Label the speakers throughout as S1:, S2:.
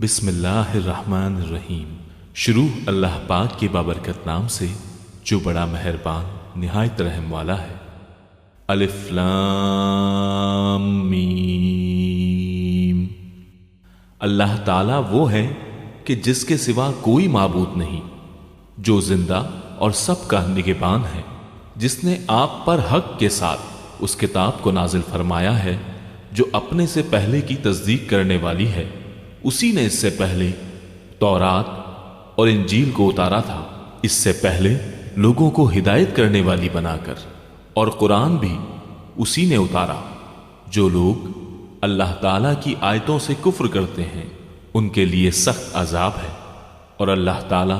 S1: بسم اللہ الرحمن الرحیم۔ شروع اللہ پاک کے بابرکت نام سے جو بڑا مہربان نہایت رحم والا ہے۔ الف لام میم۔ اللہ تعالیٰ وہ ہے کہ جس کے سوا کوئی معبود نہیں، جو زندہ اور سب کا نگہبان ہے، جس نے آپ پر حق کے ساتھ اس کتاب کو نازل فرمایا ہے جو اپنے سے پہلے کی تصدیق کرنے والی ہے۔ اسی نے اس سے پہلے تورات اور انجیل کو اتارا تھا، اس سے پہلے لوگوں کو ہدایت کرنے والی بنا کر، اور قرآن بھی اسی نے اتارا۔ جو لوگ اللہ تعالیٰ کی آیتوں سے کفر کرتے ہیں ان کے لیے سخت عذاب ہے، اور اللہ تعالیٰ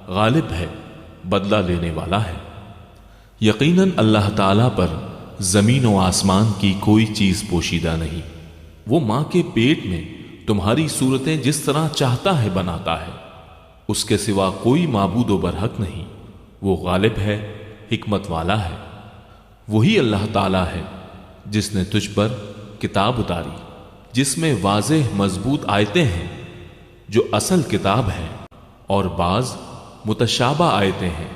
S1: غالب ہے، بدلہ لینے والا ہے۔ یقیناً اللہ تعالیٰ پر زمین و آسمان کی کوئی چیز پوشیدہ نہیں۔ وہ ماں کے پیٹ میں تمہاری صورتیں جس طرح چاہتا ہے بناتا ہے، اس کے سوا کوئی معبود و برحق نہیں۔ وہ غالب ہے، حکمت والا ہے۔ وہی اللہ تعالیٰ ہے جس نے تجھ پر کتاب اتاری جس میں واضح مضبوط آیتیں ہیں جو اصل کتاب ہے، اور بعض متشابہ آیتیں ہیں۔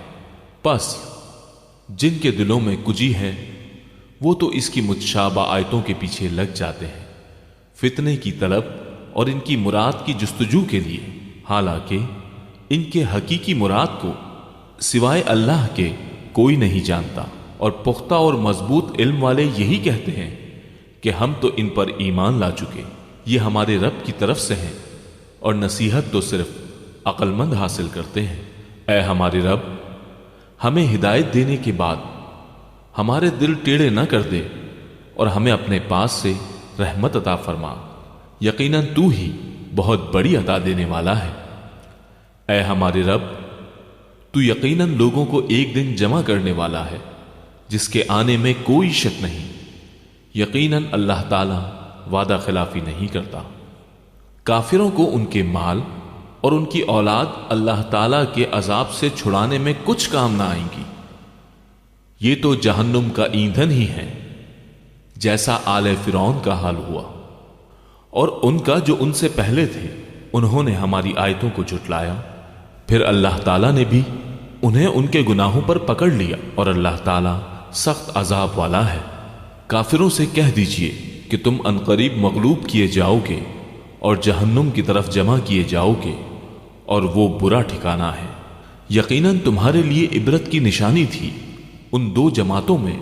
S1: پس جن کے دلوں میں کجی ہے وہ تو اس کی متشابہ آیتوں کے پیچھے لگ جاتے ہیں، فتنے کی طلب اور ان کی مراد کی جستجو کے لیے، حالانکہ ان کے حقیقی مراد کو سوائے اللہ کے کوئی نہیں جانتا۔ اور پختہ اور مضبوط علم والے یہی کہتے ہیں کہ ہم تو ان پر ایمان لا چکے، یہ ہمارے رب کی طرف سے ہیں، اور نصیحت تو صرف عقل مند حاصل کرتے ہیں۔ اے ہمارے رب، ہمیں ہدایت دینے کے بعد ہمارے دل ٹیڑھے نہ کر دے، اور ہمیں اپنے پاس سے رحمت عطا فرما، یقیناً تو ہی بہت بڑی عطا دینے والا ہے۔ اے ہمارے رب، تو یقیناً لوگوں کو ایک دن جمع کرنے والا ہے جس کے آنے میں کوئی شک نہیں۔ یقیناً اللہ تعالیٰ وعدہ خلافی نہیں کرتا۔ کافروں کو ان کے مال اور ان کی اولاد اللہ تعالیٰ کے عذاب سے چھڑانے میں کچھ کام نہ آئیں گی، یہ تو جہنم کا ایندھن ہی ہے، جیسا آل فرعون کا حال ہوا، اور ان کا جو ان سے پہلے تھے، انہوں نے ہماری آیتوں کو جھٹلایا، پھر اللہ تعالیٰ نے بھی انہیں ان کے گناہوں پر پکڑ لیا، اور اللہ تعالیٰ سخت عذاب والا ہے۔ کافروں سے کہہ دیجئے کہ تم عنقریب مغلوب کیے جاؤ گے اور جہنم کی طرف جمع کیے جاؤ گے، اور وہ برا ٹھکانہ ہے۔ یقیناً تمہارے لیے عبرت کی نشانی تھی ان دو جماعتوں میں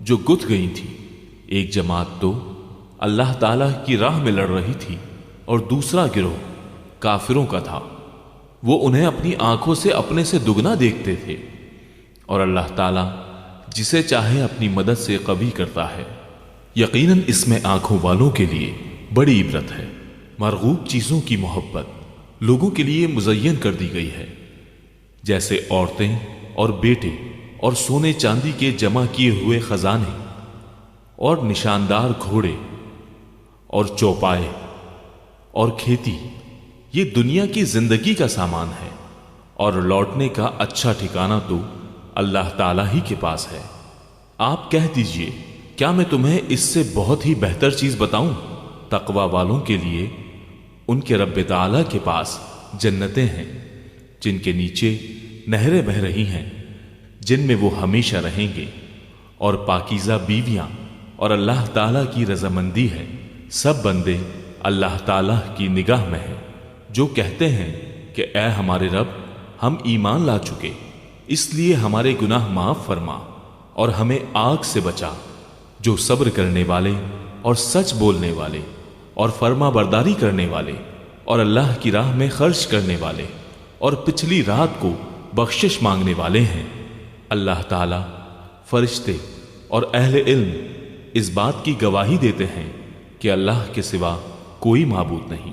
S1: جو گت گئی تھی۔ ایک جماعت تو اللہ تعالیٰ کی راہ میں لڑ رہی تھی، اور دوسرا گروہ کافروں کا تھا، وہ انہیں اپنی آنکھوں سے اپنے سے دگنا دیکھتے تھے، اور اللہ تعالیٰ جسے چاہے اپنی مدد سے قوی کرتا ہے۔ یقیناً اس میں آنکھوں والوں کے لیے بڑی عبرت ہے۔ مرغوب چیزوں کی محبت لوگوں کے لیے مزین کر دی گئی ہے، جیسے عورتیں اور بیٹے اور سونے چاندی کے جمع کیے ہوئے خزانے اور نشاندار گھوڑے اور چوپائے اور کھیتی، یہ دنیا کی زندگی کا سامان ہے، اور لوٹنے کا اچھا ٹھکانہ تو اللہ تعالیٰ ہی کے پاس ہے۔ آپ کہہ دیجئے کیا میں تمہیں اس سے بہت ہی بہتر چیز بتاؤں؟ تقوی والوں کے لیے ان کے رب تعالیٰ کے پاس جنتیں ہیں جن کے نیچے نہریں بہہ رہی ہیں، جن میں وہ ہمیشہ رہیں گے، اور پاکیزہ بیویاں، اور اللہ تعالیٰ کی رضامندی ہے۔ سب بندے اللہ تعالیٰ کی نگاہ میں ہیں۔ جو کہتے ہیں کہ اے ہمارے رب، ہم ایمان لا چکے، اس لیے ہمارے گناہ معاف فرما اور ہمیں آگ سے بچا۔ جو صبر کرنے والے اور سچ بولنے والے اور فرما برداری کرنے والے اور اللہ کی راہ میں خرچ کرنے والے اور پچھلی رات کو بخشش مانگنے والے ہیں۔ اللہ تعالیٰ، فرشتے اور اہل علم اس بات کی گواہی دیتے ہیں کہ اللہ کے سوا کوئی معبود نہیں،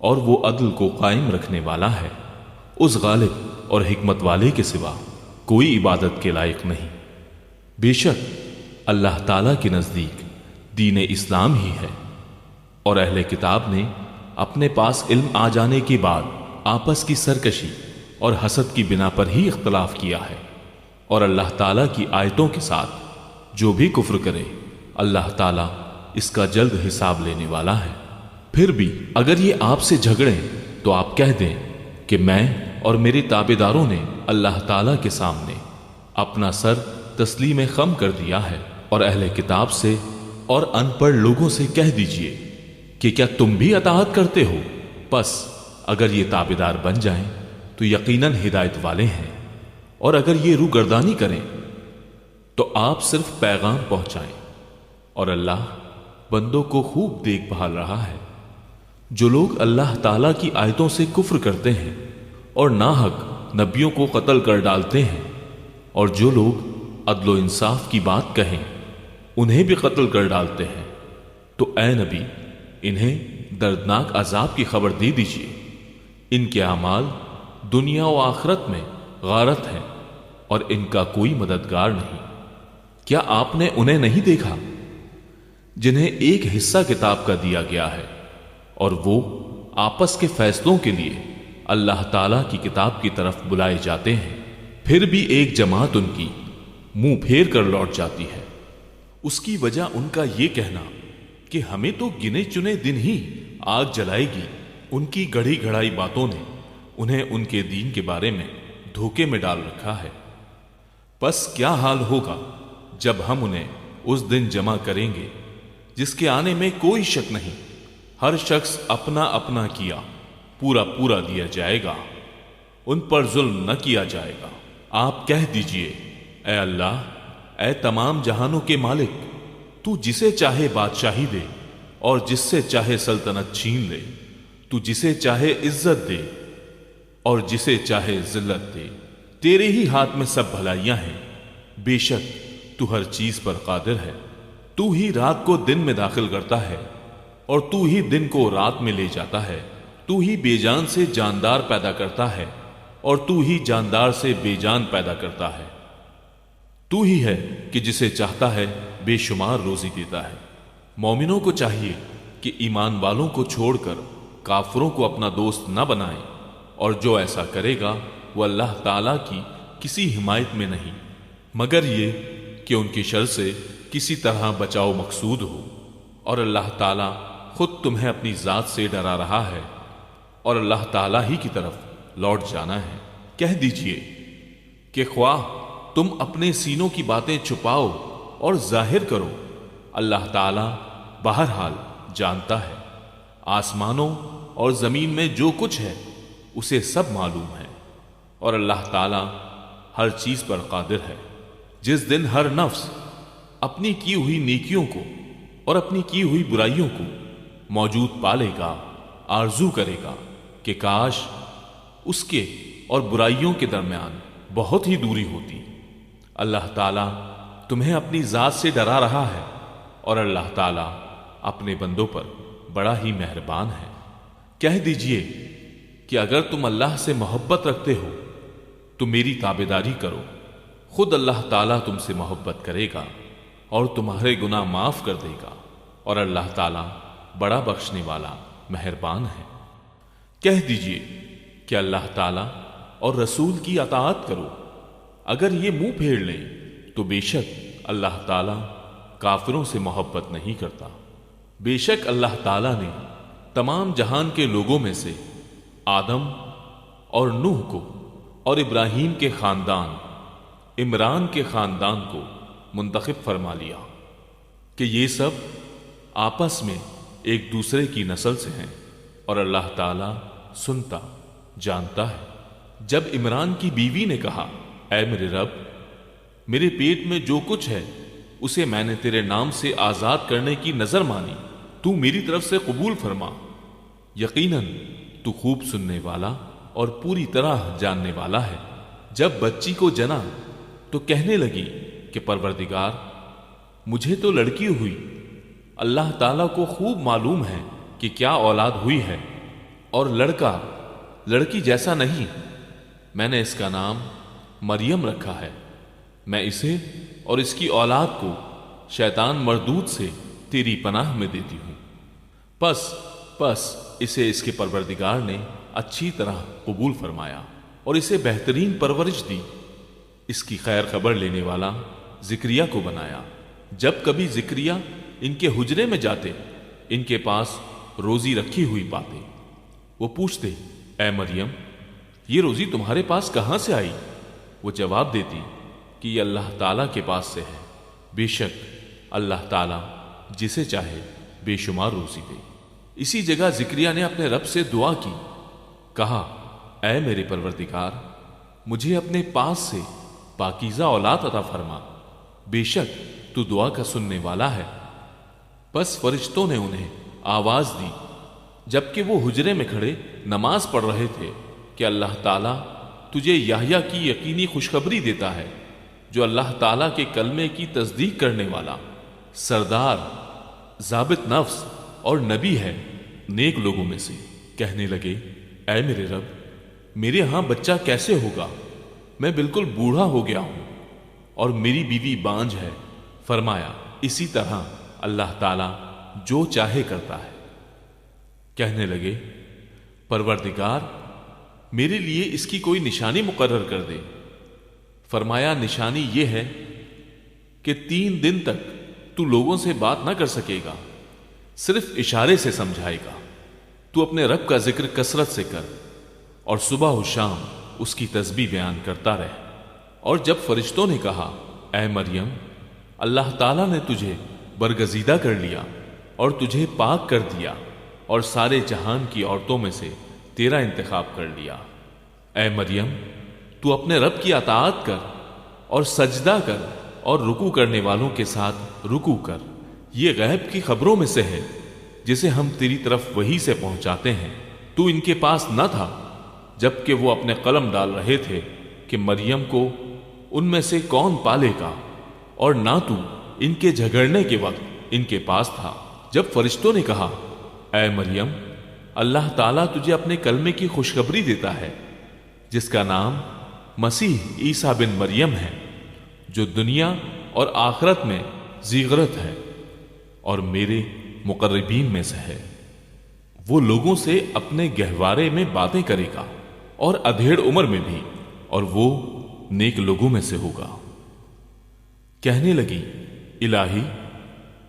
S1: اور وہ عدل کو قائم رکھنے والا ہے۔ اس غالب اور حکمت والے کے سوا کوئی عبادت کے لائق نہیں۔ بے شک اللہ تعالیٰ کے نزدیک دین اسلام ہی ہے، اور اہل کتاب نے اپنے پاس علم آ جانے کے بعد آپس کی سرکشی اور حسد کی بنا پر ہی اختلاف کیا ہے، اور اللہ تعالیٰ کی آیتوں کے ساتھ جو بھی کفر کرے اللہ تعالیٰ اس کا جلد حساب لینے والا ہے۔ پھر بھی اگر یہ آپ سے جھگڑیں تو آپ کہہ دیں کہ میں اور میرے تابعداروں نے اللہ تعالیٰ کے سامنے اپنا سر تسلیم خم کر دیا ہے، اور اہل کتاب سے اور ان پڑھ لوگوں سے کہہ دیجئے کہ کیا تم بھی اطاعت کرتے ہو؟ پس اگر یہ تابعدار بن جائیں تو یقیناً ہدایت والے ہیں، اور اگر یہ روگردانی کریں تو آپ صرف پیغام پہنچائیں، اور اللہ بندوں کو خوب دیکھ بھال رہا ہے۔ جو لوگ اللہ تعالیٰ کی آیتوں سے کفر کرتے ہیں اور ناحق نبیوں کو قتل کر ڈالتے ہیں، اور جو لوگ عدل و انصاف کی بات کہیں انہیں بھی قتل کر ڈالتے ہیں، تو اے نبی انہیں دردناک عذاب کی خبر دے دیجیے۔ ان کے اعمال دنیا و آخرت میں غارت ہیں، اور ان کا کوئی مددگار نہیں۔ کیا آپ نے انہیں نہیں دیکھا جنہیں ایک حصہ کتاب کا دیا گیا ہے، اور وہ آپس کے فیصلوں کے لیے اللہ تعالیٰ کی کتاب کی طرف بلائے جاتے ہیں، پھر بھی ایک جماعت ان کی منہ پھیر کر لوٹ جاتی ہے۔ اس کی وجہ ان کا یہ کہنا کہ ہمیں تو گنے چنے دن ہی آگ جلائے گی۔ ان کی گڑھی گھڑائی باتوں نے انہیں ان کے دین کے بارے میں دھوکے میں ڈال رکھا ہے۔ پس کیا حال ہوگا جب ہم انہیں اس دن جمع کریں گے جس کے آنے میں کوئی شک نہیں، ہر شخص اپنا اپنا کیا پورا پورا دیا جائے گا، ان پر ظلم نہ کیا جائے گا۔ آپ کہہ دیجئے اے اللہ، اے تمام جہانوں کے مالک، تو جسے چاہے بادشاہی دے اور جس سے چاہے سلطنت چھین لے، تو جسے چاہے عزت دے اور جسے چاہے ذلت دے، تیرے ہی ہاتھ میں سب بھلائیاں ہیں، بے شک تو ہر چیز پر قادر ہے۔ تو ہی رات کو دن میں داخل کرتا ہے اور تو ہی دن کو رات میں لے جاتا ہے۔ تو ہی بے جان سے جاندار پیدا کرتا ہے اور تو ہی جاندار سے بے جان پیدا کرتا ہے۔ تو ہی ہے کہ جسے چاہتا ہے بے شمار روزی دیتا ہے۔ مومنوں کو چاہیے کہ ایمان والوں کو چھوڑ کر کافروں کو اپنا دوست نہ بنائیں، اور جو ایسا کرے گا وہ اللہ تعالیٰ کی کسی حمایت میں نہیں، مگر یہ کہ ان کی شر سے کسی طرح بچاؤ مقصود ہو، اور اللہ تعالیٰ خود تمہیں اپنی ذات سے ڈرا رہا ہے، اور اللہ تعالیٰ ہی کی طرف لوٹ جانا ہے۔ کہہ دیجئے کہ خواہ تم اپنے سینوں کی باتیں چھپاؤ اور ظاہر کرو، اللہ تعالیٰ بہرحال جانتا ہے۔ آسمانوں اور زمین میں جو کچھ ہے اسے سب معلوم ہے، اور اللہ تعالیٰ ہر چیز پر قادر ہے۔ جس دن ہر نفس اپنی کی ہوئی نیکیوں کو اور اپنی کی ہوئی برائیوں کو موجود پالے گا، آرزو کرے گا کہ کاش اس کے اور برائیوں کے درمیان بہت ہی دوری ہوتی۔ اللہ تعالیٰ تمہیں اپنی ذات سے ڈرا رہا ہے، اور اللہ تعالیٰ اپنے بندوں پر بڑا ہی مہربان ہے۔ کہہ دیجئے کہ اگر تم اللہ سے محبت رکھتے ہو تو میری تابعداری کرو، خود اللہ تعالیٰ تم سے محبت کرے گا اور تمہارے گناہ معاف کر دے گا، اور اللہ تعالیٰ بڑا بخشنے والا مہربان ہے۔ کہہ دیجئے کہ اللہ تعالیٰ اور رسول کی اطاعت کرو، اگر یہ منہ پھیر لیں تو بے شک اللہ تعالیٰ کافروں سے محبت نہیں کرتا۔ بے شک اللہ تعالیٰ نے تمام جہان کے لوگوں میں سے آدم اور نوح کو اور ابراہیم کے خاندان عمران کے خاندان کو منتخب فرما لیا کہ یہ سب آپس میں ایک دوسرے کی نسل سے ہیں، اور اللہ تعالیٰ سنتا جانتا ہے۔ جب عمران کی بیوی نے کہا اے میرے رب، میرے پیٹ میں جو کچھ ہے اسے میں نے تیرے نام سے آزاد کرنے کی نظر مانی، تو میری طرف سے قبول فرما، یقیناً تو خوب سننے والا اور پوری طرح جاننے والا ہے۔ جب بچی کو جنا تو کہنے لگی کہ پروردگار مجھے تو لڑکی ہوئی، اللہ تعالیٰ کو خوب معلوم ہے کہ کیا اولاد ہوئی ہے، اور لڑکا لڑکی جیسا نہیں، میں نے اس کا نام مریم رکھا ہے۔ میں اسے اور اس کی اولاد کو شیطان مردود سے تیری پناہ میں دیتی ہوں۔ پس اسے اس کے پروردگار نے اچھی طرح قبول فرمایا اور اسے بہترین پرورش دی۔ اس کی خیر خبر لینے والا زکریا کو بنایا۔ جب کبھی زکریا ان کے حجرے میں جاتے ان کے پاس روزی رکھی ہوئی پاتے۔ وہ پوچھتے، اے مریم، یہ روزی تمہارے پاس کہاں سے آئی؟ وہ جواب دیتی کہ یہ اللہ تعالیٰ کے پاس سے ہے، بے شک اللہ تعالیٰ جسے چاہے بے شمار روزی دے۔ اسی جگہ زکریا نے اپنے رب سے دعا کی، کہا، اے میرے پروردگار، مجھے اپنے پاس سے پاکیزہ اولاد عطا فرما، بے شک تو دعا کا سننے والا ہے۔ بس فرشتوں نے انہیں آواز دی جبکہ وہ حجرے میں کھڑے نماز پڑھ رہے تھے کہ اللہ تعالیٰ تجھے یحییٰ کی یقینی خوشخبری دیتا ہے، جو اللہ تعالیٰ کے کلمے کی تصدیق کرنے والا، سردار، ضابط نفس اور نبی ہے، نیک لوگوں میں سے۔ کہنے لگے، اے میرے رب، میرے ہاں بچہ کیسے ہوگا؟ میں بالکل بوڑھا ہو گیا ہوں اور میری بیوی بانجھ ہے۔ فرمایا، اسی طرح اللہ تعالیٰ جو چاہے کرتا ہے۔ کہنے لگے، پروردگار، میرے لیے اس کی کوئی نشانی مقرر کر دے۔ فرمایا، نشانی یہ ہے کہ 3 دن تک تو لوگوں سے بات نہ کر سکے گا، صرف اشارے سے سمجھائے گا۔ تو اپنے رب کا ذکر کثرت سے کر اور صبح و شام اس کی تسبیح بیان کرتا رہ۔ اور جب فرشتوں نے کہا، اے مریم، اللہ تعالیٰ نے تجھے برگزیدہ کر لیا اور تجھے پاک کر دیا اور سارے جہان کی عورتوں میں سے تیرا انتخاب کر لیا، اے مریم، تو اپنے رب کی اطاعت کر اور سجدہ کر اور رکوع کرنے والوں کے ساتھ رکوع کر۔ یہ غیب کی خبروں میں سے ہے جسے ہم تیری طرف وحی سے پہنچاتے ہیں۔ تو ان کے پاس نہ تھا جبکہ وہ اپنے قلم ڈال رہے تھے کہ مریم کو ان میں سے کون پالے گا، اور نہ تو ان کے جھگڑنے کے وقت ان کے پاس تھا جب فرشتوں نے کہا، اے مریم، اللہ تعالیٰ تجھے اپنے کلمے کی خوشخبری دیتا ہے جس کا نام مسیح عیسیٰ بن مریم ہے، جو دنیا اور آخرت میں ذیغرت ہے اور میرے مقربین میں سے ہے۔ وہ لوگوں سے اپنے گہوارے میں باتیں کرے گا اور ادھیڑ عمر میں بھی، اور وہ نیک لوگوں میں سے ہوگا۔ کہنے لگی، الہی،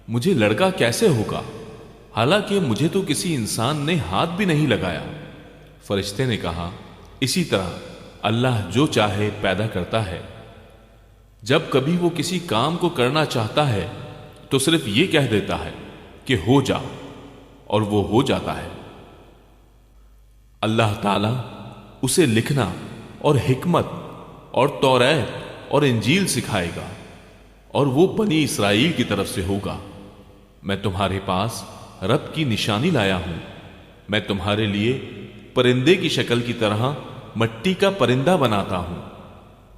S1: مجھے لڑکا کیسے ہوگا، حالانکہ مجھے تو کسی انسان نے ہاتھ بھی نہیں لگایا۔ فرشتے نے کہا، اسی طرح اللہ جو چاہے پیدا کرتا ہے۔ جب کبھی وہ کسی کام کو کرنا چاہتا ہے تو صرف یہ کہہ دیتا ہے کہ ہو جا، اور وہ ہو جاتا ہے۔ اللہ تعالیٰ اسے لکھنا اور حکمت اور توریت اور انجیل سکھائے گا، اور وہ بنی اسرائیل کی طرف سے ہوگا۔ میں تمہارے پاس رب کی نشانی لایا ہوں۔ میں تمہارے لیے پرندے کی شکل کی طرح مٹی کا پرندہ بناتا ہوں،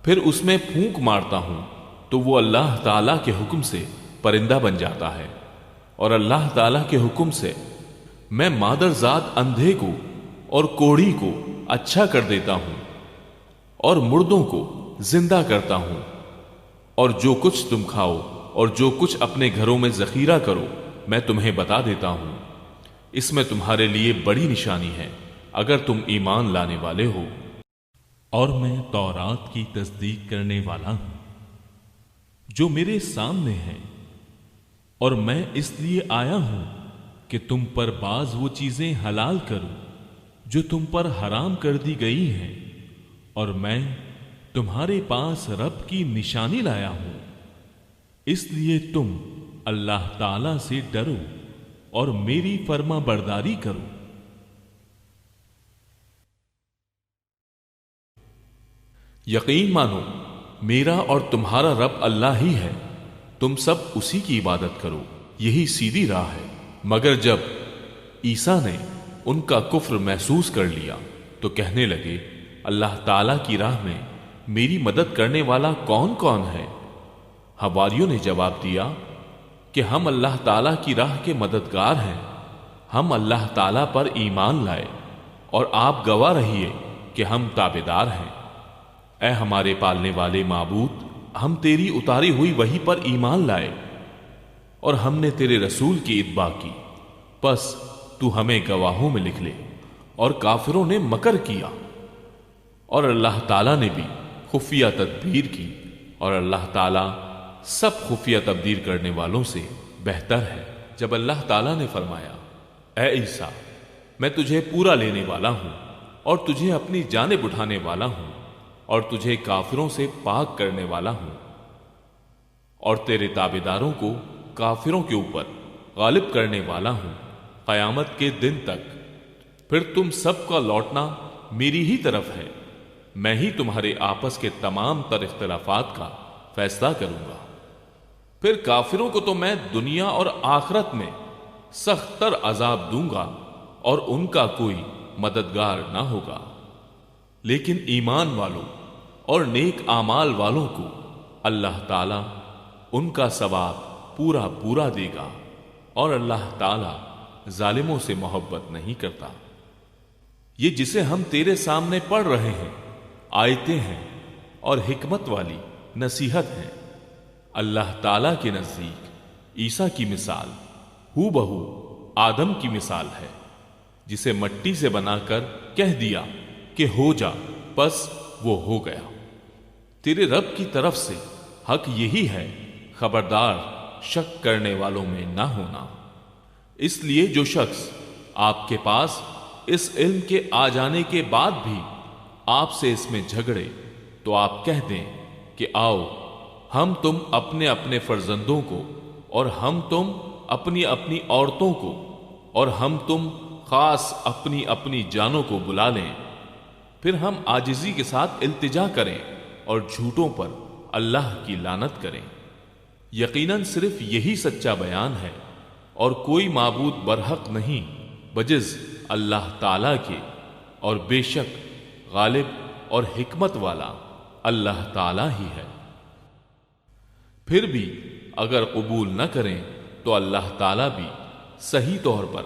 S1: پھر اس میں پھونک مارتا ہوں تو وہ اللہ تعالیٰ کے حکم سے پرندہ بن جاتا ہے، اور اللہ تعالیٰ کے حکم سے میں مادرزاد اندھے کو اور کوڑھی کو اچھا کر دیتا ہوں اور مردوں کو زندہ کرتا ہوں، اور جو کچھ تم کھاؤ اور جو کچھ اپنے گھروں میں ذخیرہ کرو میں تمہیں بتا دیتا ہوں۔ اس میں تمہارے لیے بڑی نشانی ہے اگر تم ایمان لانے والے ہو۔ اور میں تورات کی تصدیق کرنے والا ہوں جو میرے سامنے ہے، اور میں اس لیے آیا ہوں کہ تم پر بعض وہ چیزیں حلال کروں جو تم پر حرام کر دی گئی ہیں، اور میں تمہارے پاس رب کی نشانی لایا ہوں، اس لیے تم اللہ تعالی سے ڈرو اور میری فرما برداری کرو۔ یقین مانو میرا اور تمہارا رب اللہ ہی ہے، تم سب اسی کی عبادت کرو، یہی سیدھی راہ ہے۔ مگر جب عیسیٰ نے ان کا کفر محسوس کر لیا تو کہنے لگے، اللہ تعالیٰ کی راہ میں میری مدد کرنے والا کون کون ہے؟ حواریوں نے جواب دیا کہ ہم اللہ تعالیٰ کی راہ کے مددگار ہیں، ہم اللہ تعالیٰ پر ایمان لائے اور آپ گواہ رہیے کہ ہم تابعدار ہیں۔ اے ہمارے پالنے والے معبود، ہم تیری اتاری ہوئی وحی پر ایمان لائے اور ہم نے تیرے رسول کی اتباع کی، پس تو ہمیں گواہوں میں لکھ لے۔ اور کافروں نے مکر کیا اور اللہ تعالیٰ نے بھی خفیہ تدبیر کی، اور اللہ تعالیٰ سب خفیہ تبدیل کرنے والوں سے بہتر ہے۔ جب اللہ تعالیٰ نے فرمایا، اے عیسیٰ، میں تجھے پورا لینے والا ہوں اور تجھے اپنی جانب اٹھانے والا ہوں اور تجھے کافروں سے پاک کرنے والا ہوں اور تیرے تابعداروں کو کافروں کے اوپر غالب کرنے والا ہوں قیامت کے دن تک۔ پھر تم سب کا لوٹنا میری ہی طرف ہے، میں ہی تمہارے آپس کے تمام تر اختلافات کا فیصلہ کروں گا۔ پھر کافروں کو تو میں دنیا اور آخرت میں سخت تر عذاب دوں گا اور ان کا کوئی مددگار نہ ہوگا، لیکن ایمان والوں اور نیک اعمال والوں کو اللہ تعالی ان کا ثواب پورا پورا دے گا، اور اللہ تعالی ظالموں سے محبت نہیں کرتا۔ یہ جسے ہم تیرے سامنے پڑھ رہے ہیں آیتیں ہیں اور حکمت والی نصیحت ہیں۔ اللہ تعالی کے نزدیک عیسیٰ کی مثال ہو بہو آدم کی مثال ہے، جسے مٹی سے بنا کر کہہ دیا کہ ہو جا، پس وہ ہو گیا۔ تیرے رب کی طرف سے حق یہی ہے، خبردار شک کرنے والوں میں نہ ہونا۔ اس لیے جو شخص آپ کے پاس اس علم کے آ جانے کے بعد بھی آپ سے اس میں جھگڑے تو آپ کہہ دیں کہ آؤ ہم تم اپنے اپنے فرزندوں کو اور ہم تم اپنی اپنی عورتوں کو اور ہم تم خاص اپنی اپنی جانوں کو بلا لیں، پھر ہم عاجزی کے ساتھ التجا کریں اور جھوٹوں پر اللہ کی لعنت کریں۔ یقیناً صرف یہی سچا بیان ہے اور کوئی معبود برحق نہیں بجز اللہ تعالی کے، اور بے شک غالب اور حکمت والا اللہ تعالی ہی ہے۔ پھر بھی اگر قبول نہ کریں تو اللہ تعالی بھی صحیح طور پر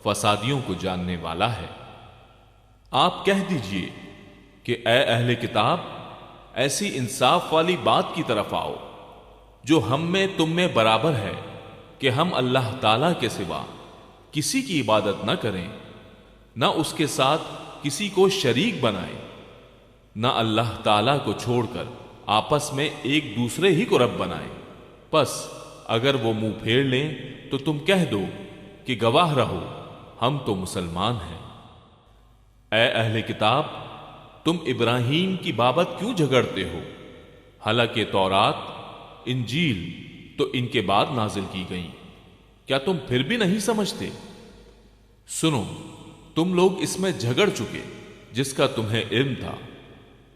S1: فسادیوں کو جاننے والا ہے۔ آپ کہہ دیجئے کہ اے اہل کتاب، ایسی انصاف والی بات کی طرف آؤ جو ہم میں تم میں برابر ہے کہ ہم اللہ تعالی کے سوا کسی کی عبادت نہ کریں، نہ اس کے ساتھ کسی کو شریک بنائیں، نہ اللہ تعالی کو چھوڑ کر آپس میں ایک دوسرے ہی کو رب بنائیں۔ پس اگر وہ منہ پھیر لیں تو تم کہہ دو کہ گواہ رہو ہم تو مسلمان ہیں۔ اے اہل کتاب، تم ابراہیم کی بابت کیوں جھگڑتے ہو؟ حالانکہ تورات، انجیل تو ان کے بعد نازل کی گئیں، کیا تم پھر بھی نہیں سمجھتے؟ سنو، تم لوگ اس میں جھگڑ چکے جس کا تمہیں علم تھا،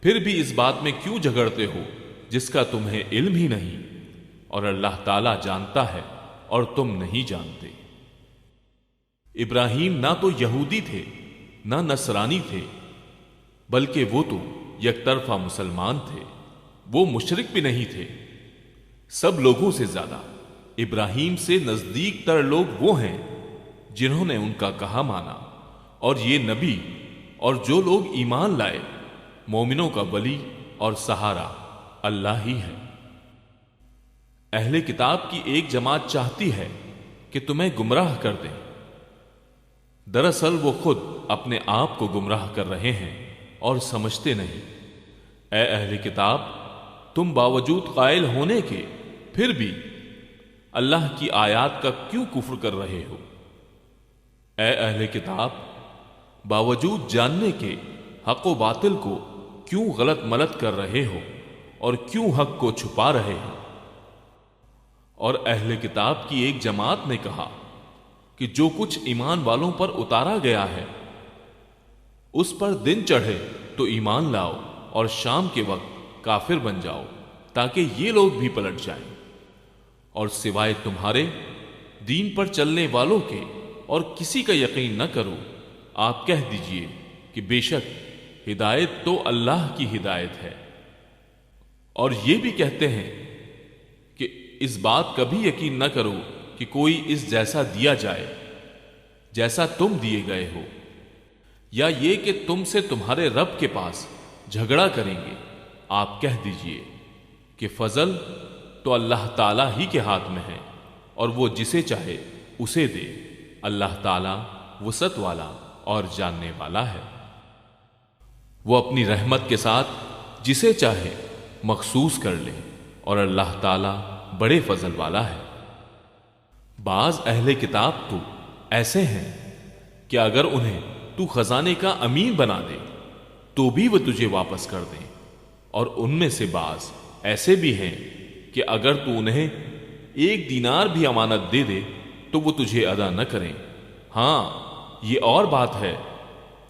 S1: پھر بھی اس بات میں کیوں جھگڑتے ہو جس کا تمہیں علم ہی نہیں، اور اللہ تعالیٰ جانتا ہے اور تم نہیں جانتے۔ ابراہیم نہ تو یہودی تھے نہ نصرانی تھے، بلکہ وہ تو یک طرفہ مسلمان تھے، وہ مشرک بھی نہیں تھے۔ سب لوگوں سے زیادہ ابراہیم سے نزدیک تر لوگ وہ ہیں جنہوں نے ان کا کہا مانا، اور یہ نبی اور جو لوگ ایمان لائے، مومنوں کا ولی اور سہارا اللہ ہی ہے۔ اہل کتاب کی ایک جماعت چاہتی ہے کہ تمہیں گمراہ کر دیں، دراصل وہ خود اپنے آپ کو گمراہ کر رہے ہیں اور سمجھتے نہیں۔ اے اہل کتاب، تم باوجود قائل ہونے کے پھر بھی اللہ کی آیات کا کیوں کفر کر رہے ہو؟ اے اہل کتاب، باوجود جاننے کے حق و باطل کو کیوں غلط ملت کر رہے ہو اور کیوں حق کو چھپا رہے ہو؟ اور اہل کتاب کی ایک جماعت نے کہا کہ جو کچھ ایمان والوں پر اتارا گیا ہے اس پر دن چڑھے تو ایمان لاؤ اور شام کے وقت کافر بن جاؤ تاکہ یہ لوگ بھی پلٹ جائیں، اور سوائے تمہارے دین پر چلنے والوں کے اور کسی کا یقین نہ کرو۔ آپ کہہ دیجئے کہ بے شک ہدایت تو اللہ کی ہدایت ہے، اور یہ بھی کہتے ہیں کہ اس بات کا بھی یقین نہ کرو کہ کوئی اس جیسا دیا جائے جیسا تم دیے گئے ہو، یا یہ کہ تم سے تمہارے رب کے پاس جھگڑا کریں گے۔ آپ کہہ دیجئے کہ فضل تو اللہ تعالیٰ ہی کے ہاتھ میں ہے، اور وہ جسے چاہے اسے دے۔ اللہ تعالیٰ وسعت والا اور جاننے والا ہے۔ وہ اپنی رحمت کے ساتھ جسے چاہے مخصوص کر لے، اور اللہ تعالیٰ بڑے فضل والا ہے۔ بعض اہل کتاب تو ایسے ہیں کہ اگر انہیں تو خزانے کا امین بنا دے تو بھی وہ تجھے واپس کر دیں، اور ان میں سے بعض ایسے بھی ہیں کہ اگر تو انہیں 1 دینار بھی امانت دے دے تو وہ تجھے ادا نہ کریں۔ ہاں، یہ اور بات ہے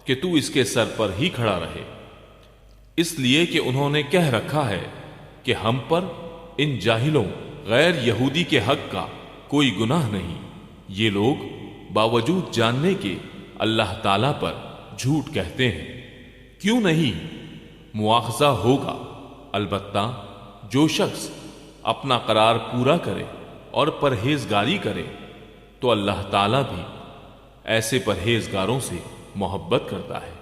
S1: کہ تو اس کے سر پر ہی کھڑا رہے، اس لیے کہ انہوں نے کہہ رکھا ہے کہ ہم پر ان جاہلوں غیر یہودی کے حق کا کوئی گناہ نہیں۔ یہ لوگ باوجود جاننے کے اللہ تعالیٰ پر جھوٹ کہتے ہیں۔ کیوں نہیں؟ مواخذہ ہوگا، البتہ جو شخص اپنا قرار پورا کرے اور پرہیزگاری کرے تو اللہ تعالیٰ بھی ایسے پرہیزگاروں سے محبت کرتا ہے۔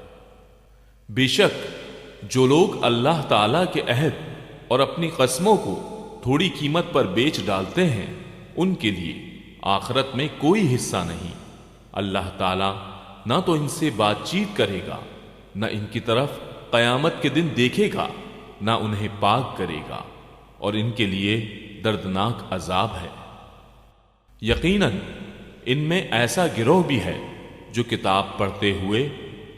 S1: بے شک جو لوگ اللہ تعالیٰ کے عہد اور اپنی قسموں کو تھوڑی قیمت پر بیچ ڈالتے ہیں ان کے لیے آخرت میں کوئی حصہ نہیں۔ اللہ تعالیٰ نہ تو ان سے بات چیت کرے گا، نہ ان کی طرف قیامت کے دن دیکھے گا، نہ انہیں پاک کرے گا، اور ان کے لیے دردناک عذاب ہے۔ یقیناً ان میں ایسا گروہ بھی ہے جو کتاب پڑھتے ہوئے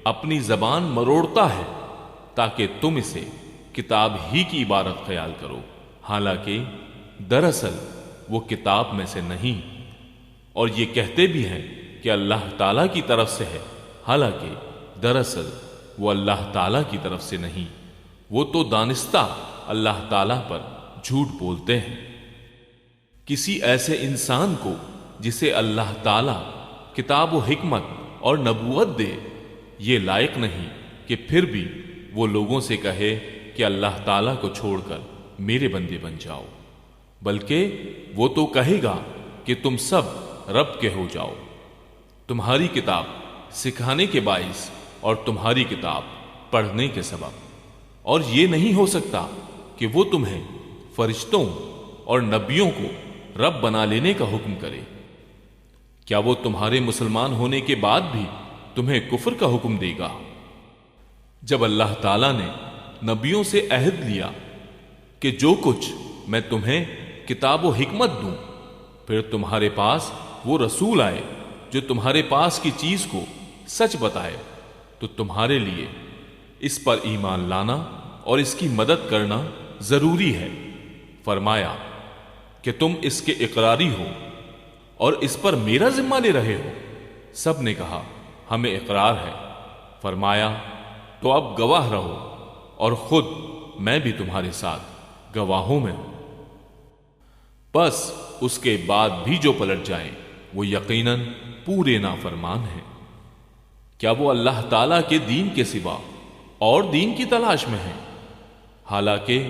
S1: اپنی زبان مروڑتا ہے تاکہ تم اسے کتاب ہی کی عبارت خیال کرو، حالانکہ دراصل وہ کتاب میں سے نہیں، اور یہ کہتے بھی ہیں کہ اللہ تعالیٰ کی طرف سے ہے، حالانکہ دراصل وہ اللہ تعالیٰ کی طرف سے نہیں، وہ تو دانستہ اللہ تعالیٰ پر جھوٹ بولتے ہیں۔ کسی ایسے انسان کو جسے اللہ تعالیٰ کتاب و حکمت اور نبوت دے، یہ لائق نہیں کہ پھر بھی وہ لوگوں سے کہے کہ اللہ تعالیٰ کو چھوڑ کر میرے بندے بن جاؤ، بلکہ وہ تو کہے گا کہ تم سب رب کے ہو جاؤ۔ تمہاری کتاب سکھانے کے باعث اور تمہاری کتاب پڑھنے کے سبب، اور یہ نہیں ہو سکتا کہ وہ تمہیں فرشتوں اور نبیوں کو رب بنا لینے کا حکم کرے۔ کیا وہ تمہارے مسلمان ہونے کے بعد بھی تمہیں کفر کا حکم دے گا؟ جب اللہ تعالیٰ نے نبیوں سے عہد لیا کہ جو کچھ میں تمہیں کتاب و حکمت دوں، پھر تمہارے پاس وہ رسول آئے جو تمہارے پاس کی چیز کو سچ بتائے، تو تمہارے لیے اس پر ایمان لانا اور اس کی مدد کرنا ضروری ہے۔ فرمایا کہ تم اس کے اقراری ہو اور اس پر میرا ذمہ لے رہے ہو؟ سب نے کہا ہمیں اقرار ہے۔ فرمایا تو اب گواہ رہو، اور خود میں بھی تمہارے ساتھ گواہوں میں ہوں۔ بس اس کے بعد بھی جو پلٹ جائیں وہ یقیناً پورے نافرمان ہیں۔ کیا وہ اللہ تعالیٰ کے دین کے سوا اور دین کی تلاش میں ہیں؟ حالانکہ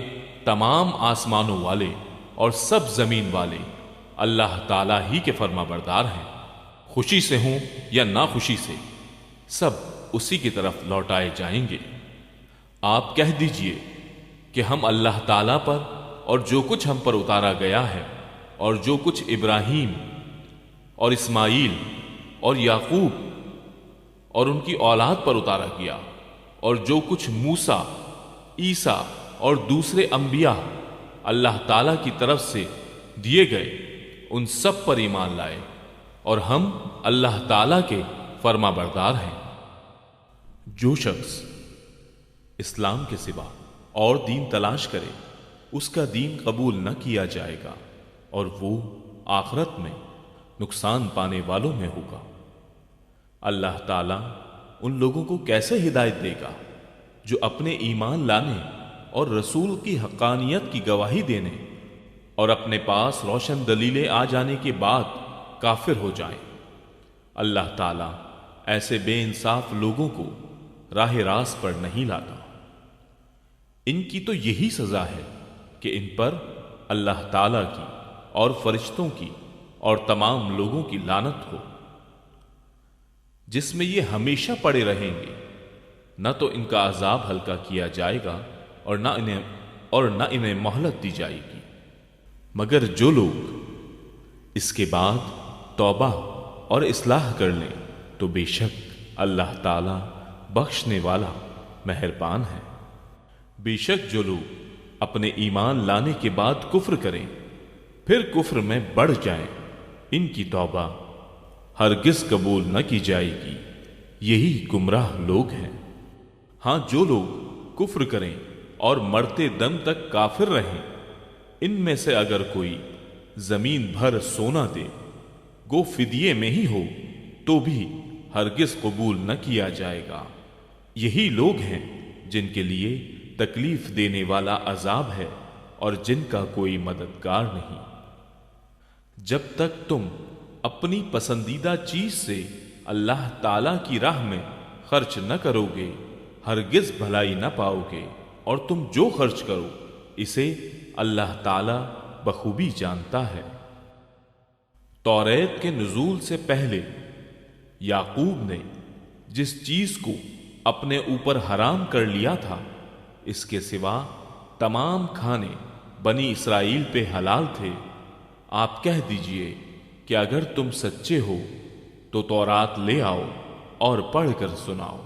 S1: تمام آسمانوں والے اور سب زمین والے اللہ تعالیٰ ہی کے فرما بردار ہیں، خوشی سے ہوں یا ناخوشی سے، سب اسی کی طرف لوٹائے جائیں گے۔ آپ کہہ دیجئے کہ ہم اللہ تعالیٰ پر اور جو کچھ ہم پر اتارا گیا ہے اور جو کچھ ابراہیم اور اسماعیل اور یعقوب اور ان کی اولاد پر اتارا گیا، اور جو کچھ موسیٰ، عیسیٰ اور دوسرے انبیاء اللہ تعالیٰ کی طرف سے دیے گئے، ان سب پر ایمان لائے، اور ہم اللہ تعالیٰ کے فرما بردار ہیں۔ جو شخص اسلام کے سوا اور دین تلاش کرے اس کا دین قبول نہ کیا جائے گا، اور وہ آخرت میں نقصان پانے والوں میں ہوگا۔ اللہ تعالیٰ ان لوگوں کو کیسے ہدایت دے گا جو اپنے ایمان لانے اور رسول کی حقانیت کی گواہی دینے اور اپنے پاس روشن دلیلیں آ جانے کے بعد کافر ہو جائیں۔ اللہ تعالیٰ ایسے بے انصاف لوگوں کو راہ راست پر نہیں لاتا۔ ان کی تو یہی سزا ہے کہ ان پر اللہ تعالیٰ کی اور فرشتوں کی اور تمام لوگوں کی لعنت ہو، جس میں یہ ہمیشہ پڑے رہیں گے، نہ تو ان کا عذاب ہلکا کیا جائے گا اور نہ انہیں مہلت دی جائے گی، مگر جو لوگ اس کے بعد توبہ اور اصلاح کر لیں تو بے شک اللہ تعالی بخشنے والا مہربان ہے۔ بے شک جو لوگ اپنے ایمان لانے کے بعد کفر کریں پھر کفر میں بڑھ جائیں، ان کی توبہ ہرگز قبول نہ کی جائے گی، یہی گمراہ لوگ ہیں۔ ہاں جو لوگ کفر کریں اور مرتے دم تک کافر رہیں، ان میں سے اگر کوئی زمین بھر سونا دے گو فدیے میں ہی ہو تو بھی ہرگز قبول نہ کیا جائے گا۔ یہی لوگ ہیں جن کے لیے تکلیف دینے والا عذاب ہے اور جن کا کوئی مددگار نہیں۔ جب تک تم اپنی پسندیدہ چیز سے اللہ تعالی کی راہ میں خرچ نہ کرو گے ہرگز بھلائی نہ پاؤ گے، اور تم جو خرچ کرو اسے اللہ تعالی بخوبی جانتا ہے۔ توریت کے نزول سے پہلے یعقوب نے جس چیز کو اپنے اوپر حرام کر لیا تھا اس کے سوا تمام کھانے بنی اسرائیل پہ حلال تھے۔ آپ کہہ دیجئے کہ اگر تم سچے ہو تو تورات لے آؤ اور پڑھ کر سناؤ۔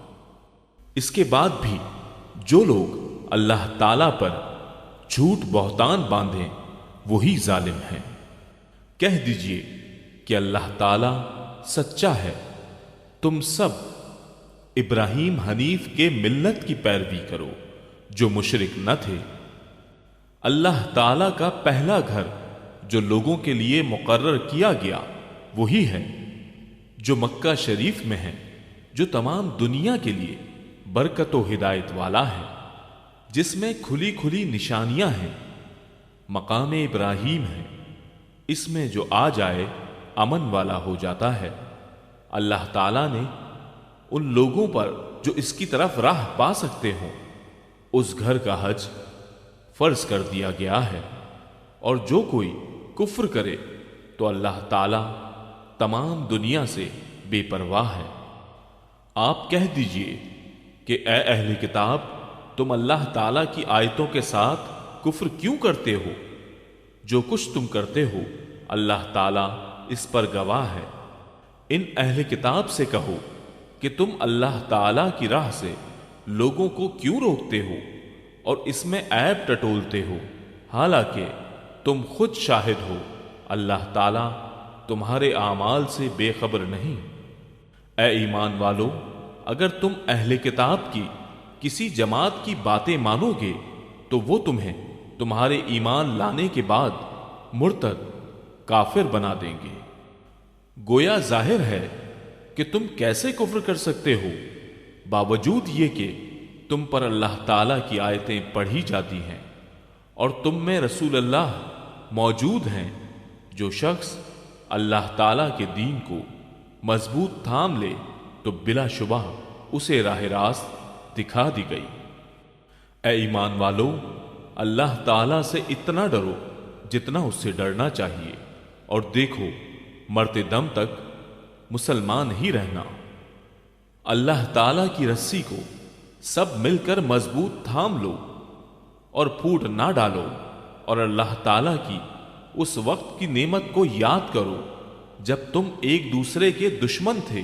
S1: اس کے بعد بھی جو لوگ اللہ تعالی پر جھوٹ بہتان باندھیں وہی ظالم ہیں۔ کہہ دیجئے کہ اللہ تعالی سچا ہے، تم سب ابراہیم حنیف کے ملت کی پیروی کرو جو مشرک نہ تھے۔ اللہ تعالی کا پہلا گھر جو لوگوں کے لیے مقرر کیا گیا وہی ہے جو مکہ شریف میں ہے، جو تمام دنیا کے لیے برکت و ہدایت والا ہے، جس میں کھلی کھلی نشانیاں ہیں، مقام ابراہیم ہے، اس میں جو آ جائے امن والا ہو جاتا ہے۔ اللہ تعالیٰ نے ان لوگوں پر جو اس کی طرف راہ پا سکتے ہوں اس گھر کا حج فرض کر دیا گیا ہے، اور جو کوئی کفر کرے تو اللہ تعالیٰ تمام دنیا سے بے پرواہ ہے۔ آپ کہہ دیجئے کہ اے اہل کتاب، تم اللہ تعالیٰ کی آیتوں کے ساتھ کفر کیوں کرتے ہو؟ جو کچھ تم کرتے ہو اللہ تعالیٰ اس پر گواہ ہے۔ ان اہل کتاب سے کہو کہ تم اللہ تعالیٰ کی راہ سے لوگوں کو کیوں روکتے ہو اور اس میں عیب ٹٹولتے ہو، حالانکہ تم خود شاہد ہو اللہ تعالیٰ تمہارے اعمال سے بے خبر نہیں۔ اے ایمان والو، اگر تم اہل کتاب کی کسی جماعت کی باتیں مانو گے تو وہ تمہیں تمہارے ایمان لانے کے بعد مرتد کافر بنا دیں گے۔ گویا ظاہر ہے کہ تم کیسے کفر کر سکتے ہو باوجود یہ کہ تم پر اللہ تعالیٰ کی آیتیں پڑھی جاتی ہیں اور تم میں رسول اللہ موجود ہیں۔ جو شخص اللہ تعالیٰ کے دین کو مضبوط تھام لے تو بلا شبہ اسے راہ راست دکھا دی گئی۔ اے ایمان والو، اللہ تعالیٰ سے اتنا ڈرو جتنا اس سے ڈرنا چاہیے، اور دیکھو مرتے دم تک مسلمان ہی رہنا۔ اللہ تعالیٰ کی رسی کو سب مل کر مضبوط تھام لو اور پھوٹ نہ ڈالو، اور اللہ تعالیٰ کی اس وقت کی نعمت کو یاد کرو جب تم ایک دوسرے کے دشمن تھے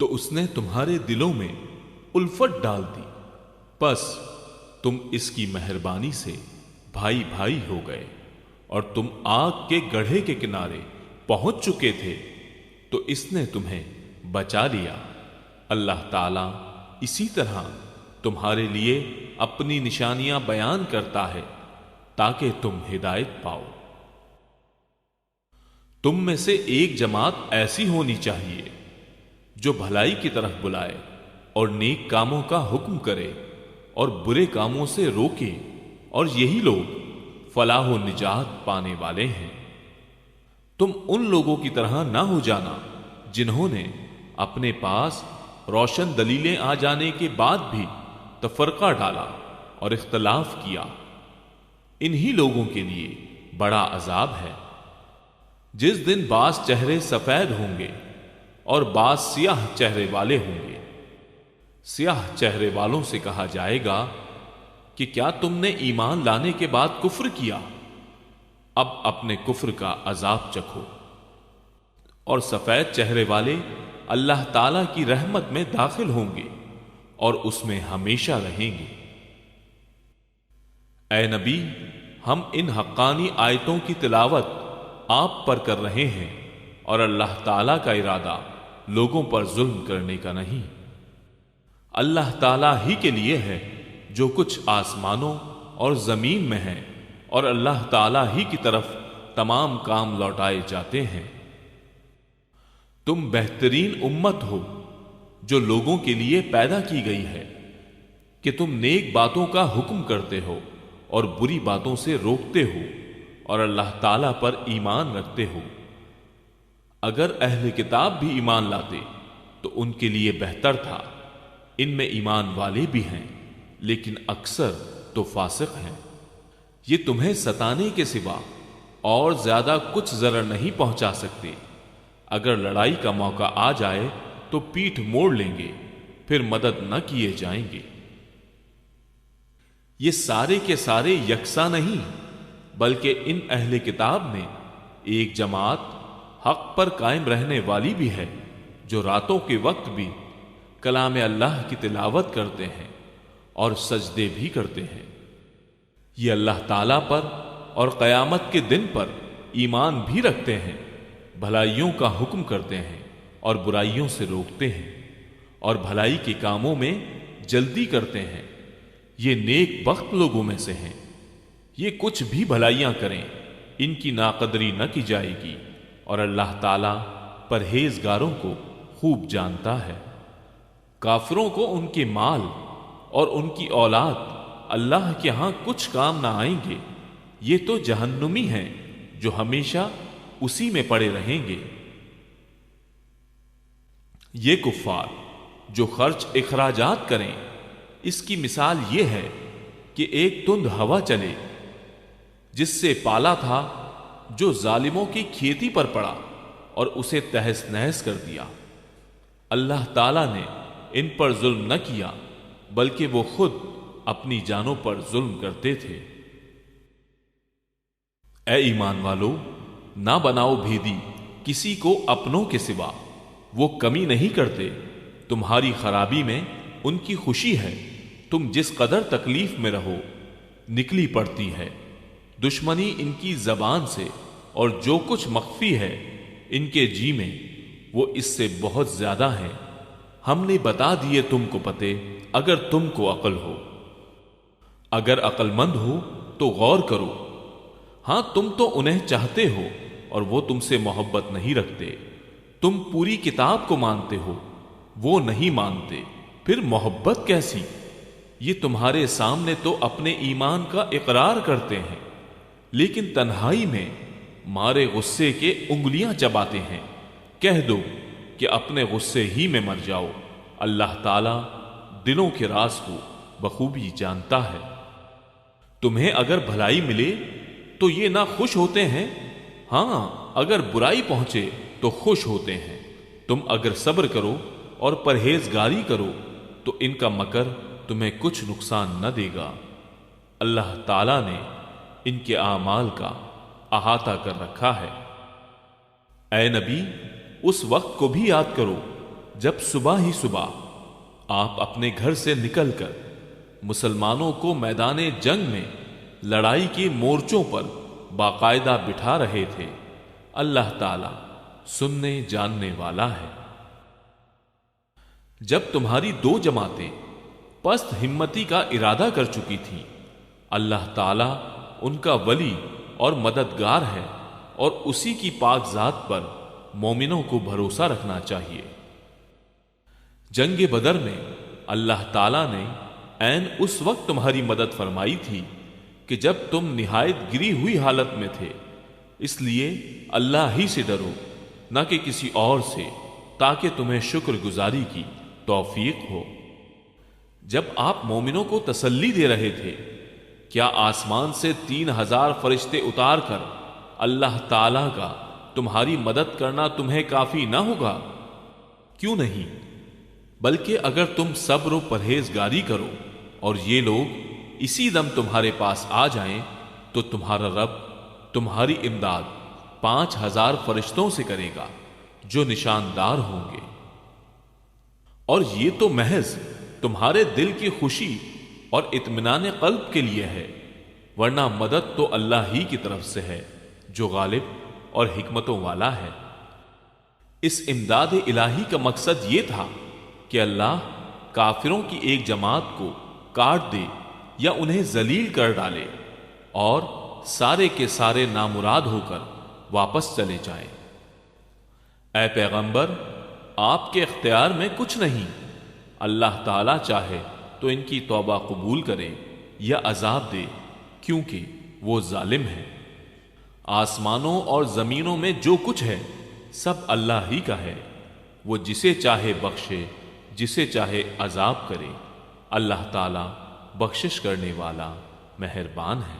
S1: تو اس نے تمہارے دلوں میں الفت ڈال دی، بس تم اس کی مہربانی سے بھائی بھائی ہو گئے، اور تم آگ کے گڑھے کے کنارے پہنچ چکے تھے تو اس نے تمہیں بچا لیا۔ اللہ تعالیٰ اسی طرح تمہارے لیے اپنی نشانیاں بیان کرتا ہے تاکہ تم ہدایت پاؤ۔ تم میں سے ایک جماعت ایسی ہونی چاہیے جو بھلائی کی طرف بلائے اور نیک کاموں کا حکم کرے اور برے کاموں سے روکے، اور یہی لوگ فلاح و نجات پانے والے ہیں۔ تم ان لوگوں کی طرح نہ ہو جانا جنہوں نے اپنے پاس روشن دلیلیں آ جانے کے بعد بھی تفرقہ ڈالا اور اختلاف کیا۔ انہی لوگوں کے لیے بڑا عذاب ہے۔ جس دن بعض چہرے سفید ہوں گے اور بعض سیاہ چہرے والے ہوں گے، سیاہ چہرے والوں سے کہا جائے گا کہ کیا تم نے ایمان لانے کے بعد کفر کیا؟ اب اپنے کفر کا عذاب چکھو۔ اور سفید چہرے والے اللہ تعالی کی رحمت میں داخل ہوں گے اور اس میں ہمیشہ رہیں گے۔ اے نبی، ہم ان حقانی آیتوں کی تلاوت آپ پر کر رہے ہیں، اور اللہ تعالی کا ارادہ لوگوں پر ظلم کرنے کا نہیں۔ اللہ تعالیٰ ہی کے لیے ہے جو کچھ آسمانوں اور زمین میں ہے، اور اللہ تعالیٰ ہی کی طرف تمام کام لوٹائے جاتے ہیں۔ تم بہترین امت ہو جو لوگوں کے لیے پیدا کی گئی ہے کہ تم نیک باتوں کا حکم کرتے ہو اور بری باتوں سے روکتے ہو اور اللہ تعالیٰ پر ایمان رکھتے ہو۔ اگر اہل کتاب بھی ایمان لاتے تو ان کے لیے بہتر تھا، ان میں ایمان والے بھی ہیں لیکن اکثر تو فاسق ہیں۔ یہ تمہیں ستانے کے سوا اور زیادہ کچھ ضرر نہیں پہنچا سکتے۔ اگر لڑائی کا موقع آ جائے تو پیٹھ موڑ لیں گے، پھر مدد نہ کیے جائیں گے۔ یہ سارے کے سارے یکساں نہیں، بلکہ ان اہل کتاب میں ایک جماعت حق پر قائم رہنے والی بھی ہے، جو راتوں کے وقت بھی کلام اللہ کی تلاوت کرتے ہیں اور سجدے بھی کرتے ہیں۔ یہ اللہ تعالیٰ پر اور قیامت کے دن پر ایمان بھی رکھتے ہیں، بھلائیوں کا حکم کرتے ہیں اور برائیوں سے روکتے ہیں، اور بھلائی کے کاموں میں جلدی کرتے ہیں۔ یہ نیک بخت لوگوں میں سے ہیں۔ یہ کچھ بھی بھلائیاں کریں ان کی ناقدری نہ کی جائے گی، اور اللہ تعالیٰ پرہیزگاروں کو خوب جانتا ہے۔ کافروں کو ان کے مال اور ان کی اولاد اللہ کے ہاں کچھ کام نہ آئیں گے، یہ تو جہنمی ہیں جو ہمیشہ اسی میں پڑے رہیں گے۔ یہ کفار جو خرچ اخراجات کریں، اس کی مثال یہ ہے کہ ایک تند ہوا چلے جس سے پالا تھا جو ظالموں کی کھیتی پر پڑا اور اسے تہس نہس کر دیا۔ اللہ تعالیٰ نے ان پر ظلم نہ کیا بلکہ وہ خود اپنی جانوں پر ظلم کرتے تھے۔ اے ایمان والو، نہ بناؤ بھیدی کسی کو اپنوں کے سوا، وہ کمی نہیں کرتے، تمہاری خرابی میں ان کی خوشی ہے، تم جس قدر تکلیف میں رہو نکلی پڑتی ہے۔ دشمنی ان کی زبان سے اور جو کچھ مخفی ہے ان کے جی میں، وہ اس سے بہت زیادہ ہیں۔ ہم نے بتا دیے تم کو پتے اگر تم کو عقل ہو۔ اگر عقل مند ہو تو غور کرو۔ ہاں تم تو انہیں چاہتے ہو اور وہ تم سے محبت نہیں رکھتے۔ تم پوری کتاب کو مانتے ہو، وہ نہیں مانتے، پھر محبت کیسی؟ یہ تمہارے سامنے تو اپنے ایمان کا اقرار کرتے ہیں لیکن تنہائی میں مارے غصے کے انگلیاں چباتے ہیں۔ کہہ دو کہ اپنے غصے ہی میں مر جاؤ، اللہ تعالیٰ دلوں کے راز کو بخوبی جانتا ہے۔ تمہیں اگر بھلائی ملے تو یہ نہ خوش ہوتے ہیں، ہاں اگر برائی پہنچے تو خوش ہوتے ہیں۔ تم اگر صبر کرو اور پرہیزگاری کرو تو ان کا مکر تمہیں کچھ نقصان نہ دے گا۔ اللہ تعالیٰ نے ان کے اعمال کا احاطہ کر رکھا ہے۔ اے نبی، اس وقت کو بھی یاد کرو جب صبح ہی صبح آپ اپنے گھر سے نکل کر مسلمانوں کو میدان جنگ میں لڑائی کے مورچوں پر باقاعدہ بٹھا رہے تھے۔ اللہ تعالیٰ سننے جاننے والا ہے۔ جب تمہاری دو جماعتیں پست ہمتی کا ارادہ کر چکی تھیں، اللہ تعالیٰ ان کا ولی اور مددگار ہے، اور اسی کی پاک ذات پر مومنوں کو بھروسہ رکھنا چاہیے۔ جنگ بدر میں اللہ تعالیٰ نے عین اس وقت تمہاری مدد فرمائی تھی کہ جب تم نہایت گری ہوئی حالت میں تھے، اس لیے اللہ ہی سے ڈرو نہ کہ کسی اور سے، تاکہ تمہیں شکر گزاری کی توفیق ہو۔ جب آپ مومنوں کو تسلی دے رہے تھے، کیا آسمان سے 3000 فرشتے اتار کر اللہ تعالیٰ کا تمہاری مدد کرنا تمہیں کافی نہ ہوگا؟ کیوں نہیں، بلکہ اگر تم صبر و پرہیزگاری کرو اور یہ لوگ اسی دم تمہارے پاس آ جائیں تو تمہارا رب تمہاری امداد 5000 فرشتوں سے کرے گا جو نشاندار ہوں گے۔ اور یہ تو محض تمہارے دل کی خوشی اور اطمینان قلب کے لیے ہے، ورنہ مدد تو اللہ ہی کی طرف سے ہے جو غالب اور حکمتوں والا ہے۔ اس امداد الہی کا مقصد یہ تھا کہ اللہ کافروں کی ایک جماعت کو کاٹ دے یا انہیں ذلیل کر ڈالے اور سارے کے سارے نامراد ہو کر واپس چلے جائیں۔ اے پیغمبر، آپ کے اختیار میں کچھ نہیں، اللہ تعالیٰ چاہے تو ان کی توبہ قبول کرے یا عذاب دے، کیونکہ وہ ظالم ہے۔ آسمانوں اور زمینوں میں جو کچھ ہے سب اللہ ہی کا ہے، وہ جسے چاہے بخشے، جسے چاہے عذاب کرے، اللہ تعالیٰ بخشش کرنے والا مہربان ہے۔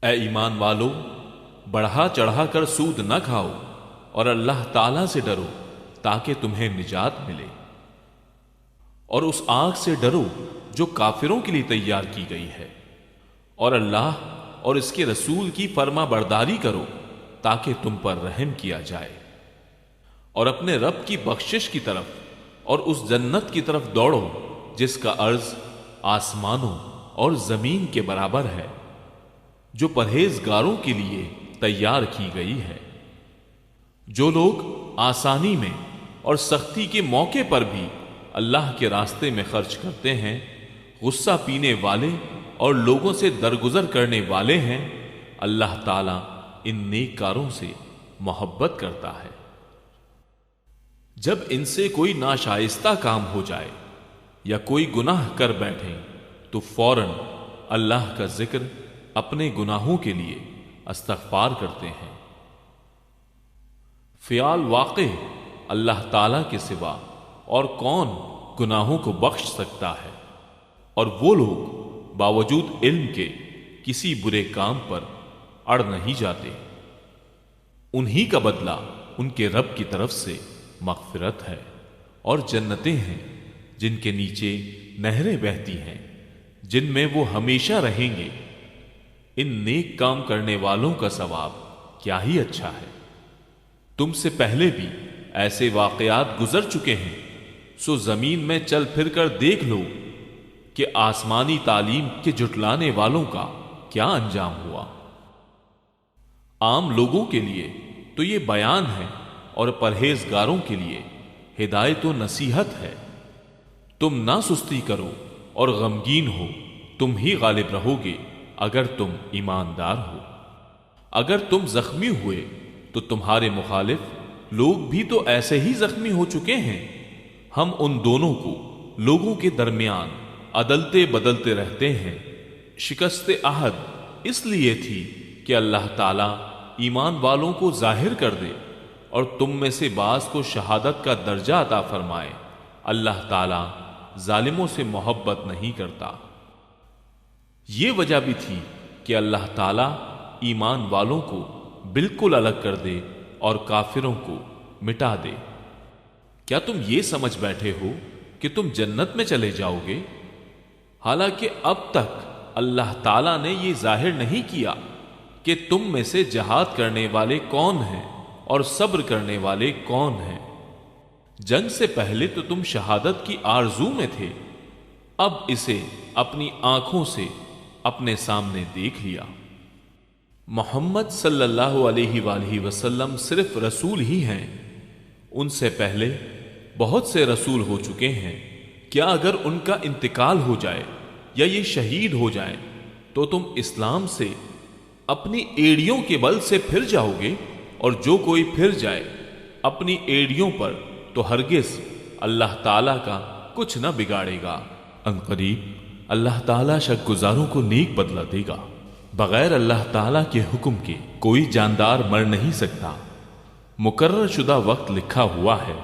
S1: اے ایمان والو، بڑھا چڑھا کر سود نہ کھاؤ اور اللہ تعالیٰ سے ڈرو تاکہ تمہیں نجات ملے، اور اس آگ سے ڈرو جو کافروں کے لیے تیار کی گئی ہے، اور اللہ اور اس کے رسول کی فرما برداری کرو تاکہ تم پر رحم کیا جائے، اور اپنے رب کی بخشش کی طرف اور اس جنت کی طرف دوڑو جس کا عرض آسمانوں اور زمین کے برابر ہے، جو پرہیزگاروں کے لیے تیار کی گئی ہے۔ جو لوگ آسانی میں اور سختی کے موقع پر بھی اللہ کے راستے میں خرچ کرتے ہیں، غصہ پینے والے اور لوگوں سے درگزر کرنے والے ہیں، اللہ تعالیٰ ان نیک کاروں سے محبت کرتا ہے۔ جب ان سے کوئی ناشائستہ کام ہو جائے یا کوئی گناہ کر بیٹھیں تو فوراً اللہ کا ذکر اپنے گناہوں کے لیے استغفار کرتے ہیں۔ فیال واقع اللہ تعالیٰ کے سوا اور کون گناہوں کو بخش سکتا ہے، اور وہ لوگ باوجود علم کے کسی برے کام پر اڑ نہیں جاتے، انہی کا بدلہ ان کے رب کی طرف سے مغفرت ہے اور جنتیں ہیں جن کے نیچے نہریں بہتی ہیں، جن میں وہ ہمیشہ رہیں گے۔ ان نیک کام کرنے والوں کا ثواب کیا ہی اچھا ہے۔ تم سے پہلے بھی ایسے واقعات گزر چکے ہیں، سو زمین میں چل پھر کر دیکھ لو کہ آسمانی تعلیم کے جھٹلانے والوں کا کیا انجام ہوا۔ عام لوگوں کے لیے تو یہ بیان ہے اور پرہیزگاروں کے لیے ہدایت و نصیحت ہے۔ تم نہ سستی کرو اور غمگین ہو، تم ہی غالب رہو گے اگر تم ایماندار ہو۔ اگر تم زخمی ہوئے تو تمہارے مخالف لوگ بھی تو ایسے ہی زخمی ہو چکے ہیں۔ ہم ان دونوں کو لوگوں کے درمیان عدلتے بدلتے رہتے ہیں۔ شکست عہد اس لیے تھی کہ اللہ تعالیٰ ایمان والوں کو ظاہر کر دے اور تم میں سے بعض کو شہادت کا درجہ عطا فرمائے۔ اللہ تعالیٰ ظالموں سے محبت نہیں کرتا۔ یہ وجہ بھی تھی کہ اللہ تعالیٰ ایمان والوں کو بالکل الگ کر دے اور کافروں کو مٹا دے۔ کیا تم یہ سمجھ بیٹھے ہو کہ تم جنت میں چلے جاؤ گے؟ حالانکہ اب تک اللہ تعالیٰ نے یہ ظاہر نہیں کیا کہ تم میں سے جہاد کرنے والے کون ہیں اور صبر کرنے والے کون ہیں۔ جنگ سے پہلے تو تم شہادت کی آرزو میں تھے، اب اسے اپنی آنکھوں سے اپنے سامنے دیکھ لیا۔ محمد صلی اللہ علیہ وآلہ وسلم صرف رسول ہی ہیں، ان سے پہلے بہت سے رسول ہو چکے ہیں۔ کیا اگر ان کا انتقال ہو جائے یا یہ شہید ہو جائیں تو تم اسلام سے اپنی ایڑیوں کے بل سے پھر جاؤ گے؟ اور جو کوئی پھر جائے اپنی ایڑیوں پر تو ہرگز اللہ تعالیٰ کا کچھ نہ بگاڑے گا۔ ان قریب اللہ تعالیٰ شک گزاروں کو نیک بدلہ دے گا۔ بغیر اللہ تعالیٰ کے حکم کے کوئی جاندار مر نہیں سکتا۔ مقرر شدہ وقت لکھا ہوا ہے۔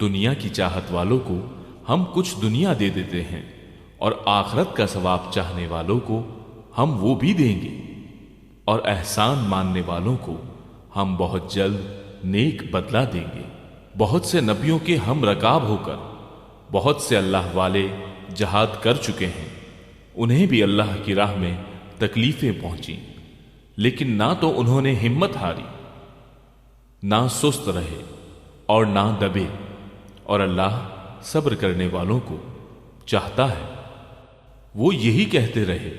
S1: دنیا کی چاہت والوں کو ہم کچھ دنیا دے دیتے ہیں اور آخرت کا ثواب چاہنے والوں کو ہم وہ بھی دیں گے، اور احسان ماننے والوں کو ہم بہت جلد نیک بدلہ دیں گے۔ بہت سے نبیوں کے ہم رکاب ہو کر بہت سے اللہ والے جہاد کر چکے ہیں، انہیں بھی اللہ کی راہ میں تکلیفیں پہنچیں، لیکن نہ تو انہوں نے ہمت ہاری، نہ سست رہے اور نہ دبے، اور اللہ صبر کرنے والوں کو چاہتا ہے۔ وہ یہی کہتے رہے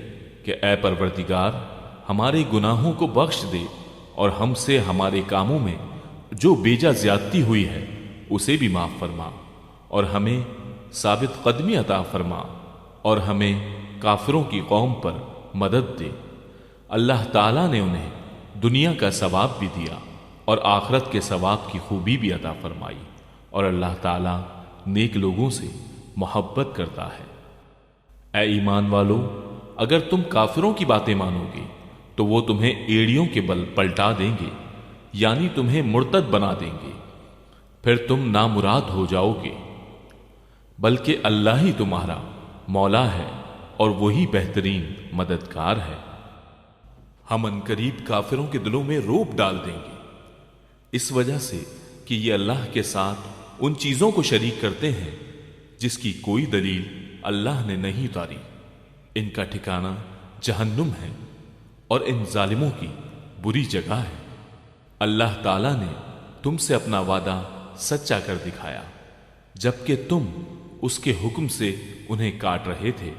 S1: کہ اے پروردگار، ہمارے گناہوں کو بخش دے اور ہم سے ہمارے کاموں میں جو بیجا زیادتی ہوئی ہے اسے بھی معاف فرما، اور ہمیں ثابت قدمی عطا فرما، اور ہمیں کافروں کی قوم پر مدد دے۔ اللہ تعالیٰ نے انہیں دنیا کا ثواب بھی دیا اور آخرت کے ثواب کی خوبی بھی عطا فرمائی، اور اللہ تعالیٰ نیک لوگوں سے محبت کرتا ہے۔ اے ایمان والو، اگر تم کافروں کی باتیں مانو گے تو وہ تمہیں ایڑیوں کے بل پلٹا دیں گے، یعنی تمہیں مرتد بنا دیں گے، پھر تم نامراد ہو جاؤ گے، بلکہ اللہ ہی تمہارا مولا ہے اور وہی بہترین مددگار ہے۔ ہم انقریب کافروں کے دلوں میں روب ڈال دیں گے، اس وجہ سے کہ یہ اللہ کے ساتھ ان چیزوں کو شریک کرتے ہیں جس کی کوئی دلیل اللہ نے نہیں اتاری۔ ان کا ٹھکانہ جہنم ہے اور ان ظالموں کی بری جگہ ہے۔ اللہ تعالیٰ نے تم سے اپنا وعدہ سچا کر دکھایا جبکہ تم اس کے حکم سے انہیں کاٹ رہے تھے،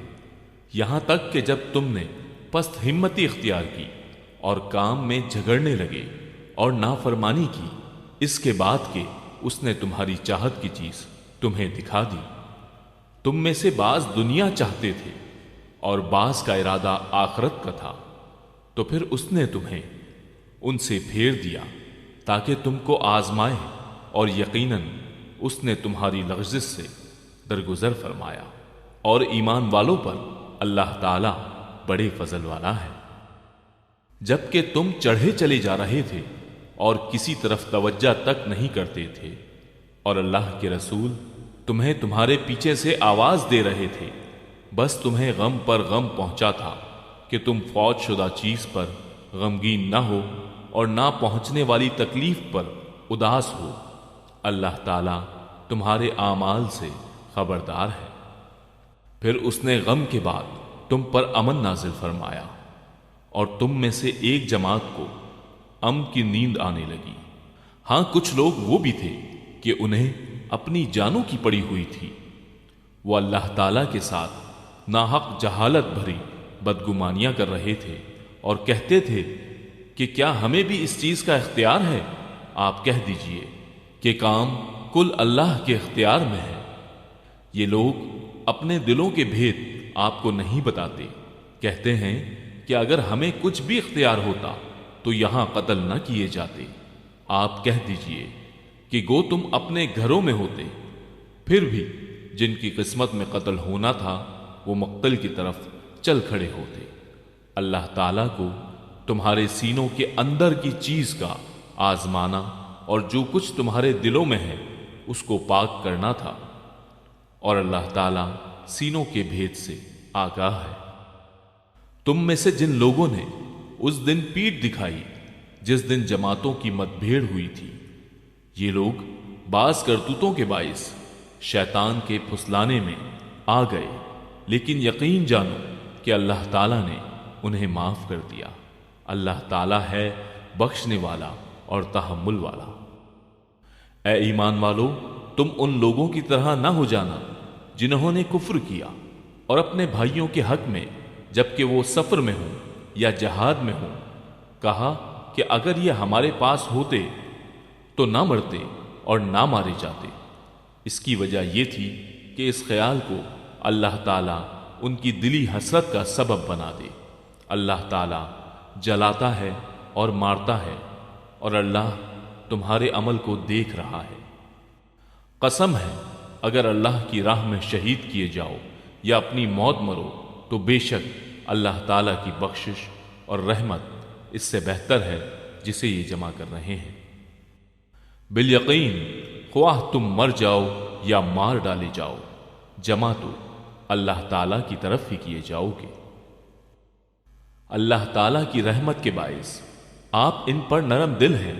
S1: یہاں تک کہ جب تم نے پست ہمتی اختیار کی اور کام میں جھگڑنے لگے اور نافرمانی کی، اس کے بعد کہ اس نے تمہاری چاہت کی چیز تمہیں دکھا دی۔ تم میں سے بعض دنیا چاہتے تھے اور بعض کا ارادہ آخرت کا تھا، تو پھر اس نے تمہیں ان سے پھیر دیا تاکہ تم کو آزمائے، اور یقیناً اس نے تمہاری لغزش سے درگزر فرمایا، اور ایمان والوں پر اللہ تعالی بڑے فضل والا ہے۔ جبکہ تم چڑھے چلے جا رہے تھے اور کسی طرف توجہ تک نہیں کرتے تھے، اور اللہ کے رسول تمہیں تمہارے پیچھے سے آواز دے رہے تھے، بس تمہیں غم پر غم پہنچا تھا کہ تم فوت شدہ چیز پر غمگین نہ ہو اور نہ پہنچنے والی تکلیف پر اداس ہو۔ اللہ تعالیٰ تمہارے اعمال سے خبردار ہے۔ پھر اس نے غم کے بعد تم پر امن نازل فرمایا، اور تم میں سے ایک جماعت کو امن کی نیند آنے لگی۔ ہاں کچھ لوگ وہ بھی تھے کہ انہیں اپنی جانوں کی پڑی ہوئی تھی، وہ اللہ تعالیٰ کے ساتھ ناحق جہالت بھری بدگمانیاں کر رہے تھے اور کہتے تھے کہ کیا ہمیں بھی اس چیز کا اختیار ہے؟ آپ کہہ دیجئے کہ کام کل اللہ کے اختیار میں ہے۔ یہ لوگ اپنے دلوں کے بھید آپ کو نہیں بتاتے، کہتے ہیں کہ اگر ہمیں کچھ بھی اختیار ہوتا تو یہاں قتل نہ کیے جاتے۔ آپ کہہ دیجئے کہ گو تم اپنے گھروں میں ہوتے، پھر بھی جن کی قسمت میں قتل ہونا تھا وہ مقتل کی طرف چل کھڑے ہوتے۔ اللہ تعالیٰ کو تمہارے سینوں کے اندر کی چیز کا آزمانا اور جو کچھ تمہارے دلوں میں ہے اس کو پاک کرنا تھا، اور اللہ تعالیٰ سینوں کے بھید سے آگاہ ہے۔ تم میں سے جن لوگوں نے اس دن پیٹھ دکھائی جس دن جماعتوں کی مت بھیڑ ہوئی تھی، یہ لوگ بعض کرتوتوں کے باعث شیطان کے پھسلانے میں آ گئے، لیکن یقین جانو کہ اللہ تعالیٰ نے انہیں معاف کر دیا۔ اللہ تعالیٰ ہے بخشنے والا اور تحمل والا۔ اے ایمان والو، تم ان لوگوں کی طرح نہ ہو جانا جنہوں نے کفر کیا اور اپنے بھائیوں کے حق میں جبکہ وہ سفر میں ہوں یا جہاد میں ہوں کہا کہ اگر یہ ہمارے پاس ہوتے تو نہ مرتے اور نہ مارے جاتے۔ اس کی وجہ یہ تھی کہ اس خیال کو اللہ تعالیٰ ان کی دلی حسرت کا سبب بنا دے۔ اللہ تعالیٰ جلاتا ہے اور مارتا ہے، اور اللہ تمہارے عمل کو دیکھ رہا ہے۔ قسم ہے اگر اللہ کی راہ میں شہید کیے جاؤ یا اپنی موت مرو تو بے شک اللہ تعالیٰ کی بخشش اور رحمت اس سے بہتر ہے جسے یہ جمع کر رہے ہیں۔ بالیقین خواہ تم مر جاؤ یا مار ڈالے جاؤ، جمع تو اللہ تعالیٰ کی طرف ہی کیے جاؤ گے۔ اللہ تعالیٰ کی رحمت کے باعث آپ ان پر نرم دل ہیں،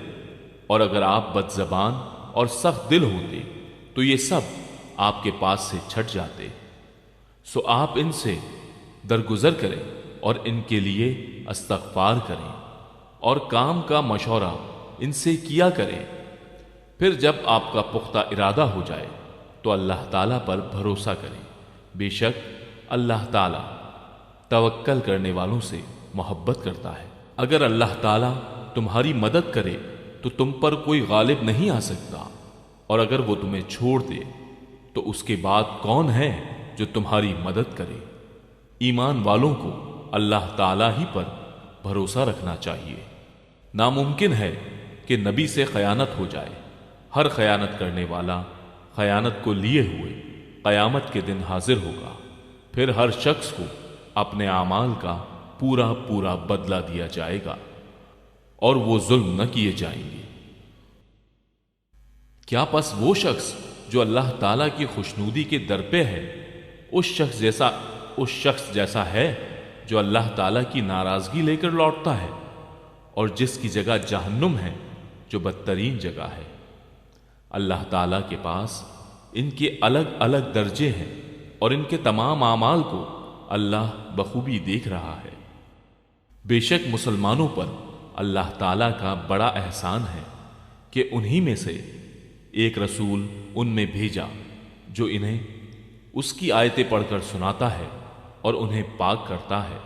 S1: اور اگر آپ بد زبان اور سخت دل ہوتے تو یہ سب آپ کے پاس سے چھٹ جاتے۔ سو آپ ان سے درگزر کریں اور ان کے لیے استغفار کریں، اور کام کا مشورہ ان سے کیا کریں۔ پھر جب آپ کا پختہ ارادہ ہو جائے تو اللہ تعالیٰ پر بھروسہ کریں، بے شک اللہ تعالیٰ توکل کرنے والوں سے محبت کرتا ہے۔ اگر اللہ تعالیٰ تمہاری مدد کرے تو تم پر کوئی غالب نہیں آ سکتا، اور اگر وہ تمہیں چھوڑ دے تو اس کے بعد کون ہے جو تمہاری مدد کرے؟ ایمان والوں کو اللہ تعالی ہی پر بھروسہ رکھنا چاہیے۔ ناممکن ہے کہ نبی سے خیانت ہو جائے۔ ہر خیانت کرنے والا خیانت کو لیے ہوئے قیامت کے دن حاضر ہوگا، پھر ہر شخص کو اپنے اعمال کا پورا پورا بدلہ دیا جائے گا، اور وہ ظلم نہ کیے جائیں گے۔ کیا پس وہ شخص جو اللہ تعالیٰ کی خوشنودی کے در پہ ہے اس شخص جیسا ہے جو اللہ تعالیٰ کی ناراضگی لے کر لوٹتا ہے، اور جس کی جگہ جہنم ہے جو بدترین جگہ ہے؟ اللہ تعالیٰ کے پاس ان کے الگ الگ درجے ہیں، اور ان کے تمام اعمال کو اللہ بخوبی دیکھ رہا ہے۔ بے شک مسلمانوں پر اللہ تعالیٰ کا بڑا احسان ہے کہ انہی میں سے ایک رسول ان میں بھیجا جو انہیں اس کی آیتیں پڑھ کر سناتا ہے اور انہیں پاک کرتا ہے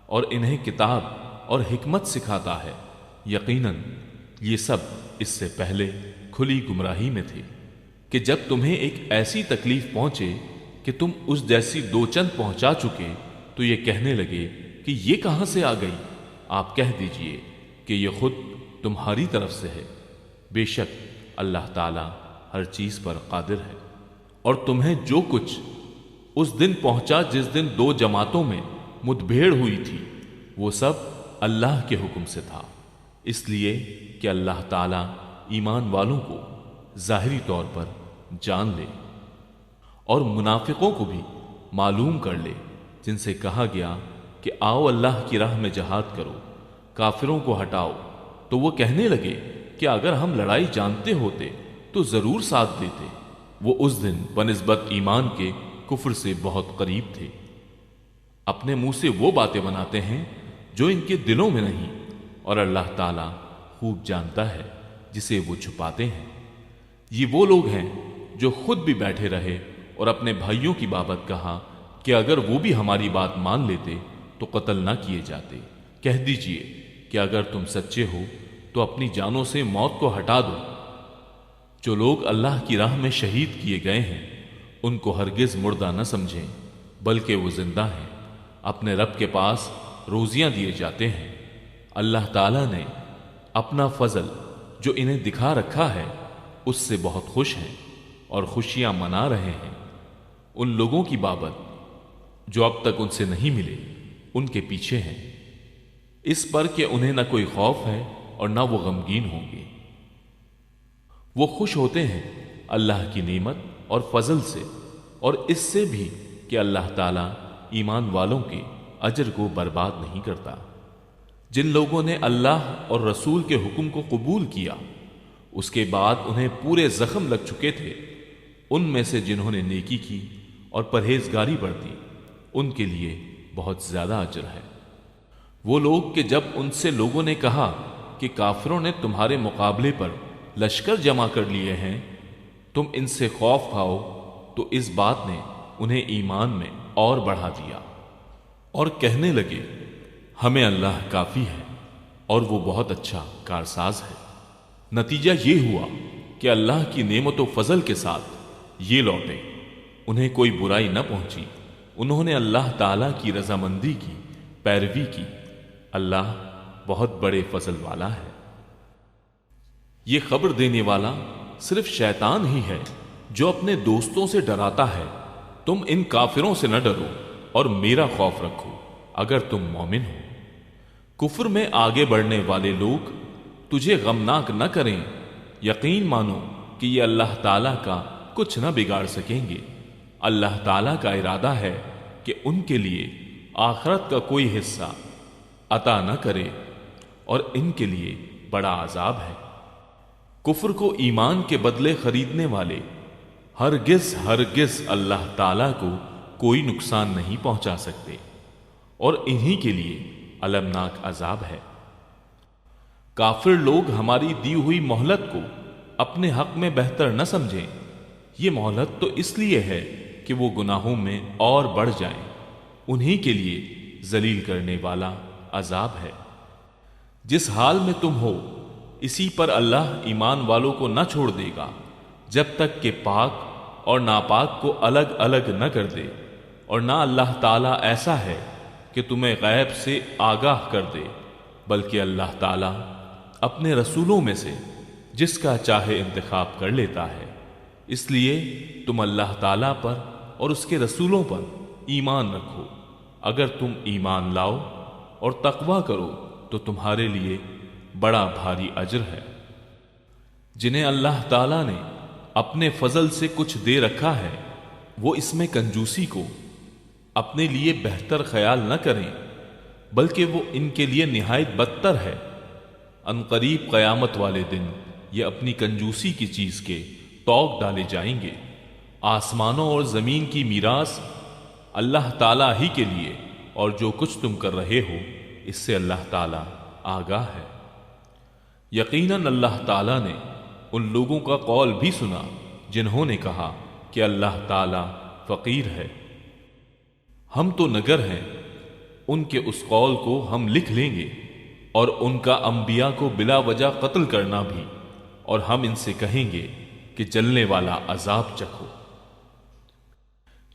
S1: اور انہیں کتاب اور حکمت سکھاتا ہے۔ یقیناً یہ سب اس سے پہلے کھلی گمراہی میں تھے کہ جب تمہیں ایک ایسی تکلیف پہنچے کہ تم اس جیسی دو چند پہنچا چکے تو یہ کہنے لگے کہ یہ کہاں سے آ گئی؟ آپ کہہ دیجئے کہ یہ خود تمہاری طرف سے ہے، بے شک اللہ تعالی ہر چیز پر قادر ہے۔ اور تمہیں جو کچھ اس دن پہنچا جس دن دو جماعتوں میں مدبھیڑ ہوئی تھی، وہ سب اللہ کے حکم سے تھا، اس لیے کہ اللہ تعالی ایمان والوں کو ظاہری طور پر جان لے، اور منافقوں کو بھی معلوم کر لے، جن سے کہا گیا کہ آؤ اللہ کی راہ میں جہاد کرو، کافروں کو ہٹاؤ، تو وہ کہنے لگے کہ اگر ہم لڑائی جانتے ہوتے تو ضرور ساتھ دیتے۔ وہ اس دن بنسبت ایمان کے کفر سے بہت قریب تھے۔ اپنے منہ سے وہ باتیں بناتے ہیں جو ان کے دلوں میں نہیں، اور اللہ تعالیٰ خوب جانتا ہے جسے وہ چھپاتے ہیں۔ یہ وہ لوگ ہیں جو خود بھی بیٹھے رہے اور اپنے بھائیوں کی بابت کہا کہ اگر وہ بھی ہماری بات مان لیتے تو قتل نہ کیے جاتے۔ کہہ دیجئے کہ اگر تم سچے ہو تو اپنی جانوں سے موت کو ہٹا دو۔ جو لوگ اللہ کی راہ میں شہید کیے گئے ہیں ان کو ہرگز مردہ نہ سمجھیں، بلکہ وہ زندہ ہیں، اپنے رب کے پاس روزیاں دیے جاتے ہیں۔ اللہ تعالیٰ نے اپنا فضل جو انہیں دکھا رکھا ہے اس سے بہت خوش ہیں اور خوشیاں منا رہے ہیں۔ ان لوگوں کی بابت جو اب تک ان سے نہیں ملے ان کے پیچھے ہیں، اس پر کہ انہیں نہ کوئی خوف ہے اور نہ وہ غمگین ہوں گے۔ وہ خوش ہوتے ہیں اللہ کی نعمت اور فضل سے، اور اس سے بھی کہ اللہ تعالیٰ ایمان والوں کے اجر کو برباد نہیں کرتا۔ جن لوگوں نے اللہ اور رسول کے حکم کو قبول کیا اس کے بعد انہیں پورے زخم لگ چکے تھے، ان میں سے جنہوں نے نیکی کی اور پرہیزگاری برتی ان کے لیے بہت زیادہ اجر ہے۔ وہ لوگ کہ جب ان سے لوگوں نے کہا کہ کافروں نے تمہارے مقابلے پر لشکر جمع کر لیے ہیں، تم ان سے خوف کھاؤ، تو اس بات نے انہیں ایمان میں اور بڑھا دیا، اور کہنے لگے ہمیں اللہ کافی ہے اور وہ بہت اچھا کارساز ہے۔ نتیجہ یہ ہوا کہ اللہ کی نعمت و فضل کے ساتھ یہ لوٹے، انہیں کوئی برائی نہ پہنچی، انہوں نے اللہ تعالیٰ کی رضامندی کی پیروی کی۔ اللہ بہت بڑے فضل والا ہے۔ یہ خبر دینے والا صرف شیطان ہی ہے جو اپنے دوستوں سے ڈراتا ہے، تم ان کافروں سے نہ ڈرو اور میرا خوف رکھو اگر تم مومن ہو۔ کفر میں آگے بڑھنے والے لوگ تجھے غمناک نہ کریں، یقین مانو کہ یہ اللہ تعالیٰ کا کچھ نہ بگاڑ سکیں گے۔ اللہ تعالیٰ کا ارادہ ہے کہ ان کے لیے آخرت کا کوئی حصہ عطا نہ کرے، اور ان کے لیے بڑا عذاب ہے۔ کفر کو ایمان کے بدلے خریدنے والے ہرگز اللہ تعالیٰ کو کوئی نقصان نہیں پہنچا سکتے، اور انہی کے لیے المناک عذاب ہے۔ کافر لوگ ہماری دی ہوئی مہلت کو اپنے حق میں بہتر نہ سمجھیں، یہ مہلت تو اس لیے ہے کہ وہ گناہوں میں اور بڑھ جائیں، انہی کے لیے ذلیل کرنے والا عذاب ہے۔ جس حال میں تم ہو اسی پر اللہ ایمان والوں کو نہ چھوڑ دے گا جب تک کہ پاک اور ناپاک کو الگ الگ نہ کر دے، اور نہ اللہ تعالیٰ ایسا ہے کہ تمہیں غیب سے آگاہ کر دے، بلکہ اللہ تعالیٰ اپنے رسولوں میں سے جس کا چاہے انتخاب کر لیتا ہے۔ اس لیے تم اللہ تعالیٰ پر اور اس کے رسولوں پر ایمان رکھو۔ اگر تم ایمان لاؤ اور تقوی کرو تو تمہارے لیے بڑا بھاری اجر ہے۔ جنہیں اللہ تعالیٰ نے اپنے فضل سے کچھ دے رکھا ہے وہ اس میں کنجوسی کو اپنے لیے بہتر خیال نہ کریں، بلکہ وہ ان کے لیے نہایت بدتر ہے۔ ان قریب قیامت والے دن یہ اپنی کنجوسی کی چیز کے توق ڈالے جائیں گے۔ آسمانوں اور زمین کی میراث اللہ تعالیٰ ہی کے لیے، اور جو کچھ تم کر رہے ہو اس سے اللہ تعالیٰ آگاہ ہے۔ یقیناً اللہ تعالیٰ نے ان لوگوں کا قول بھی سنا جنہوں نے کہا کہ اللہ تعالیٰ فقیر ہے۔ ہم تو نگر ہیں، ان کے اس قول کو ہم لکھ لیں گے، اور ان کا انبیاء کو بلا وجہ قتل کرنا بھی، اور ہم ان سے کہیں گے کہ جلنے والا عذاب چکھو۔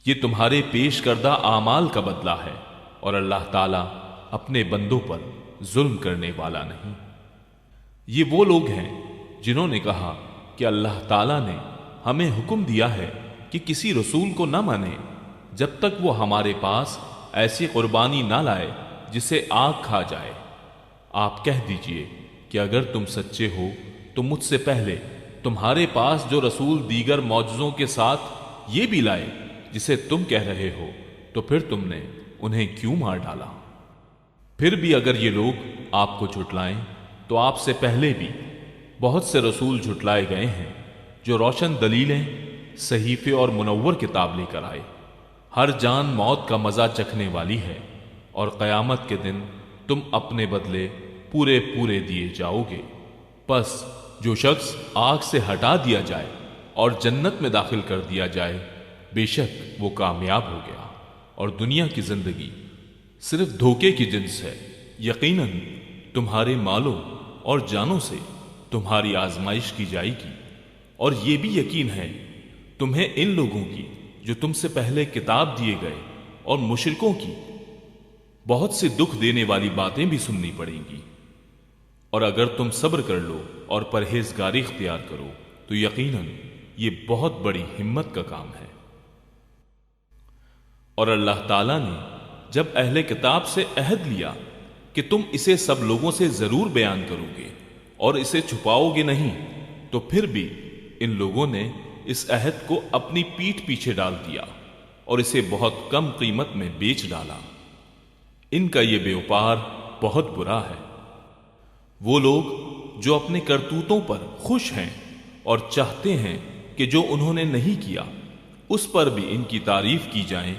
S1: یہ تمہارے پیش کردہ اعمال کا بدلہ ہے، اور اللہ تعالیٰ اپنے بندوں پر ظلم کرنے والا نہیں۔ یہ وہ لوگ ہیں جنہوں نے کہا کہ اللہ تعالیٰ نے ہمیں حکم دیا ہے کہ کسی رسول کو نہ مانیں جب تک وہ ہمارے پاس ایسی قربانی نہ لائے جسے آگ کھا جائے۔ آپ کہہ دیجئے کہ اگر تم سچے ہو تو مجھ سے پہلے تمہارے پاس جو رسول دیگر معجزوں کے ساتھ یہ بھی لائے جسے تم کہہ رہے ہو، تو پھر تم نے انہیں کیوں مار ڈالا؟ پھر بھی اگر یہ لوگ آپ کو جھٹلائیں تو آپ سے پہلے بھی بہت سے رسول جھٹلائے گئے ہیں جو روشن دلیلیں، صحیفے اور منور کتاب لے کر آئے۔ ہر جان موت کا مزہ چکھنے والی ہے، اور قیامت کے دن تم اپنے بدلے پورے پورے دیے جاؤ گے۔ پس جو شخص آگ سے ہٹا دیا جائے اور جنت میں داخل کر دیا جائے، بے شک وہ کامیاب ہو گیا، اور دنیا کی زندگی صرف دھوکے کی جنس ہے۔ یقیناً تمہارے مالوں اور جانوں سے تمہاری آزمائش کی جائے گی، اور یہ بھی یقین ہے تمہیں ان لوگوں کی جو تم سے پہلے کتاب دیے گئے اور مشرکوں کی بہت سے دکھ دینے والی باتیں بھی سننی پڑیں گی، اور اگر تم صبر کر لو اور پرہیزگاری اختیار کرو تو یقیناً یہ بہت بڑی ہمت کا کام ہے۔ اور اللہ تعالیٰ نے جب اہل کتاب سے عہد لیا کہ تم اسے سب لوگوں سے ضرور بیان کرو گے اور اسے چھپاؤ گے نہیں، تو پھر بھی ان لوگوں نے اس عہد کو اپنی پیٹھ پیچھے ڈال دیا اور اسے بہت کم قیمت میں بیچ ڈالا۔ ان کا یہ بیوپار بہت برا ہے۔ وہ لوگ جو اپنے کرتوتوں پر خوش ہیں اور چاہتے ہیں کہ جو انہوں نے نہیں کیا اس پر بھی ان کی تعریف کی جائیں،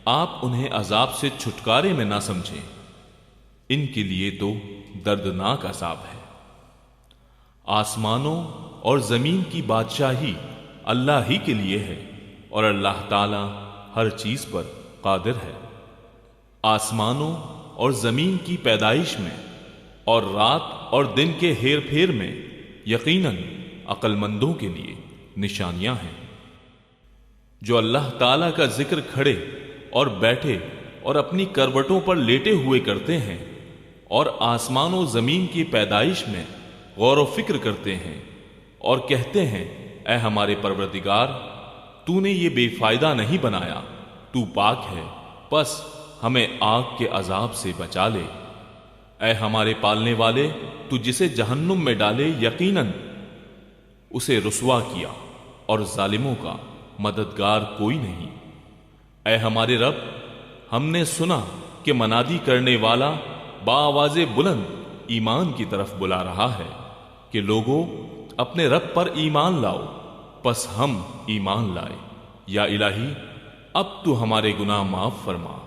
S1: آپ انہیں عذاب سے چھٹکارے میں نہ سمجھیں، ان کے لیے تو دردناک عذاب ہے۔ آسمانوں اور زمین کی بادشاہی اللہ ہی کے لیے ہے، اور اللہ تعالی ہر چیز پر قادر ہے۔ آسمانوں اور زمین کی پیدائش میں اور رات اور دن کے ہیر پھیر میں یقیناً عقل مندوں کے لیے نشانیاں ہیں۔ جو اللہ تعالی کا ذکر کھڑے اور بیٹھے اور اپنی کروٹوں پر لیٹے ہوئے کرتے ہیں، اور آسمان و زمین کی پیدائش میں غور و فکر کرتے ہیں، اور کہتے ہیں اے ہمارے پروردگار، تو نے یہ بے فائدہ نہیں بنایا، تو پاک ہے، پس ہمیں آگ کے عذاب سے بچا لے۔ اے ہمارے پالنے والے، تو جسے جہنم میں ڈالے یقیناً اسے رسوا کیا، اور ظالموں کا مددگار کوئی نہیں۔ اے ہمارے رب، ہم نے سنا کہ منادی کرنے والا بآواز بلند ایمان کی طرف بلا رہا ہے کہ لوگوں اپنے رب پر ایمان لاؤ، پس ہم ایمان لائے۔ یا الہی، اب تو ہمارے گناہ معاف فرما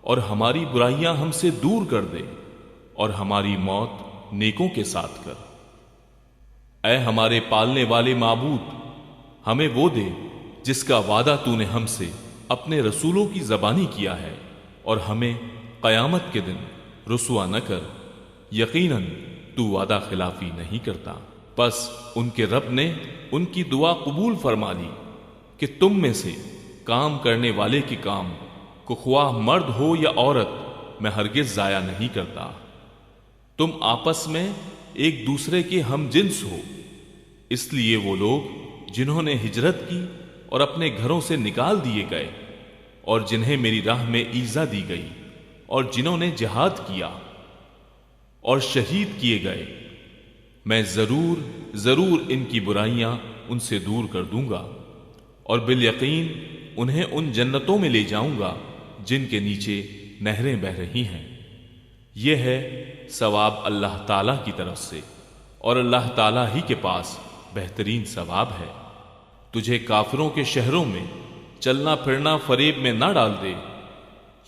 S1: اور ہماری برائیاں ہم سے دور کر دے، اور ہماری موت نیکوں کے ساتھ کر۔ اے ہمارے پالنے والے معبود، ہمیں وہ دے جس کا وعدہ تو نے ہم سے اپنے رسولوں کی زبانی کیا ہے، اور ہمیں قیامت کے دن رسوا نہ کر۔ یقیناً تو وعدہ خلافی نہیں کرتا۔ پس ان کے رب نے ان کی دعا قبول فرما لی کہ تم میں سے کام کرنے والے کی کام کو خواہ مرد ہو یا عورت میں ہرگز ضائع نہیں کرتا۔ تم آپس میں ایک دوسرے کے ہم جنس ہو، اس لیے وہ لوگ جنہوں نے ہجرت کی اور اپنے گھروں سے نکال دیے گئے، اور جنہیں میری راہ میں ایذا دی گئی، اور جنہوں نے جہاد کیا اور شہید کیے گئے، میں ضرور ان کی برائیاں ان سے دور کر دوں گا، اور بالیقین انہیں ان جنتوں میں لے جاؤں گا جن کے نیچے نہریں بہہ رہی ہیں۔ یہ ہے ثواب اللہ تعالی کی طرف سے، اور اللہ تعالی ہی کے پاس بہترین ثواب ہے۔ تجھے کافروں کے شہروں میں چلنا پھرنا فریب میں نہ ڈال دے،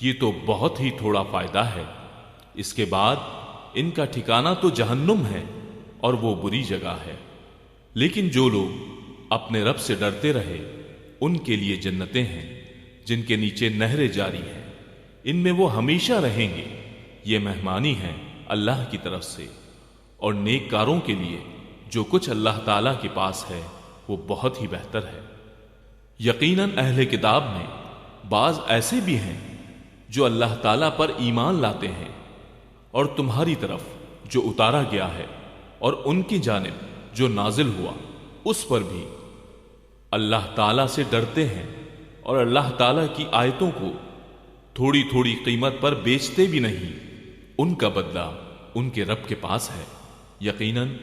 S1: یہ تو بہت ہی تھوڑا فائدہ ہے، اس کے بعد ان کا ٹھکانہ تو جہنم ہے، اور وہ بری جگہ ہے۔ لیکن جو لوگ اپنے رب سے ڈرتے رہے ان کے لیے جنتیں ہیں جن کے نیچے نہریں جاری ہیں، ان میں وہ ہمیشہ رہیں گے، یہ مہمانی ہے اللہ کی طرف سے، اور نیک کاروں کے لیے جو کچھ اللہ تعالی کے پاس ہے وہ بہت ہی بہتر ہے۔ یقیناً اہل کتاب میں بعض ایسے بھی ہیں جو اللہ تعالیٰ پر ایمان لاتے ہیں، اور تمہاری طرف جو اتارا گیا ہے اور ان کی جانب جو نازل ہوا اس پر بھی اللہ تعالیٰ سے ڈرتے ہیں، اور اللہ تعالیٰ کی آیتوں کو تھوڑی تھوڑی قیمت پر بیچتے بھی نہیں، ان کا بدلہ ان کے رب کے پاس ہے۔ یقیناً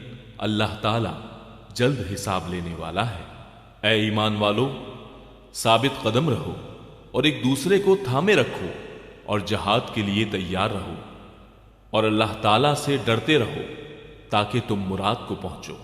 S1: اللہ تعالیٰ جلد حساب لینے والا ہے۔ اے ایمان والو، ثابت قدم رہو اور ایک دوسرے کو تھامے رکھو، اور جہاد کے لیے تیار رہو، اور اللہ تعالیٰ سے ڈرتے رہو تاکہ تم مراد کو پہنچو۔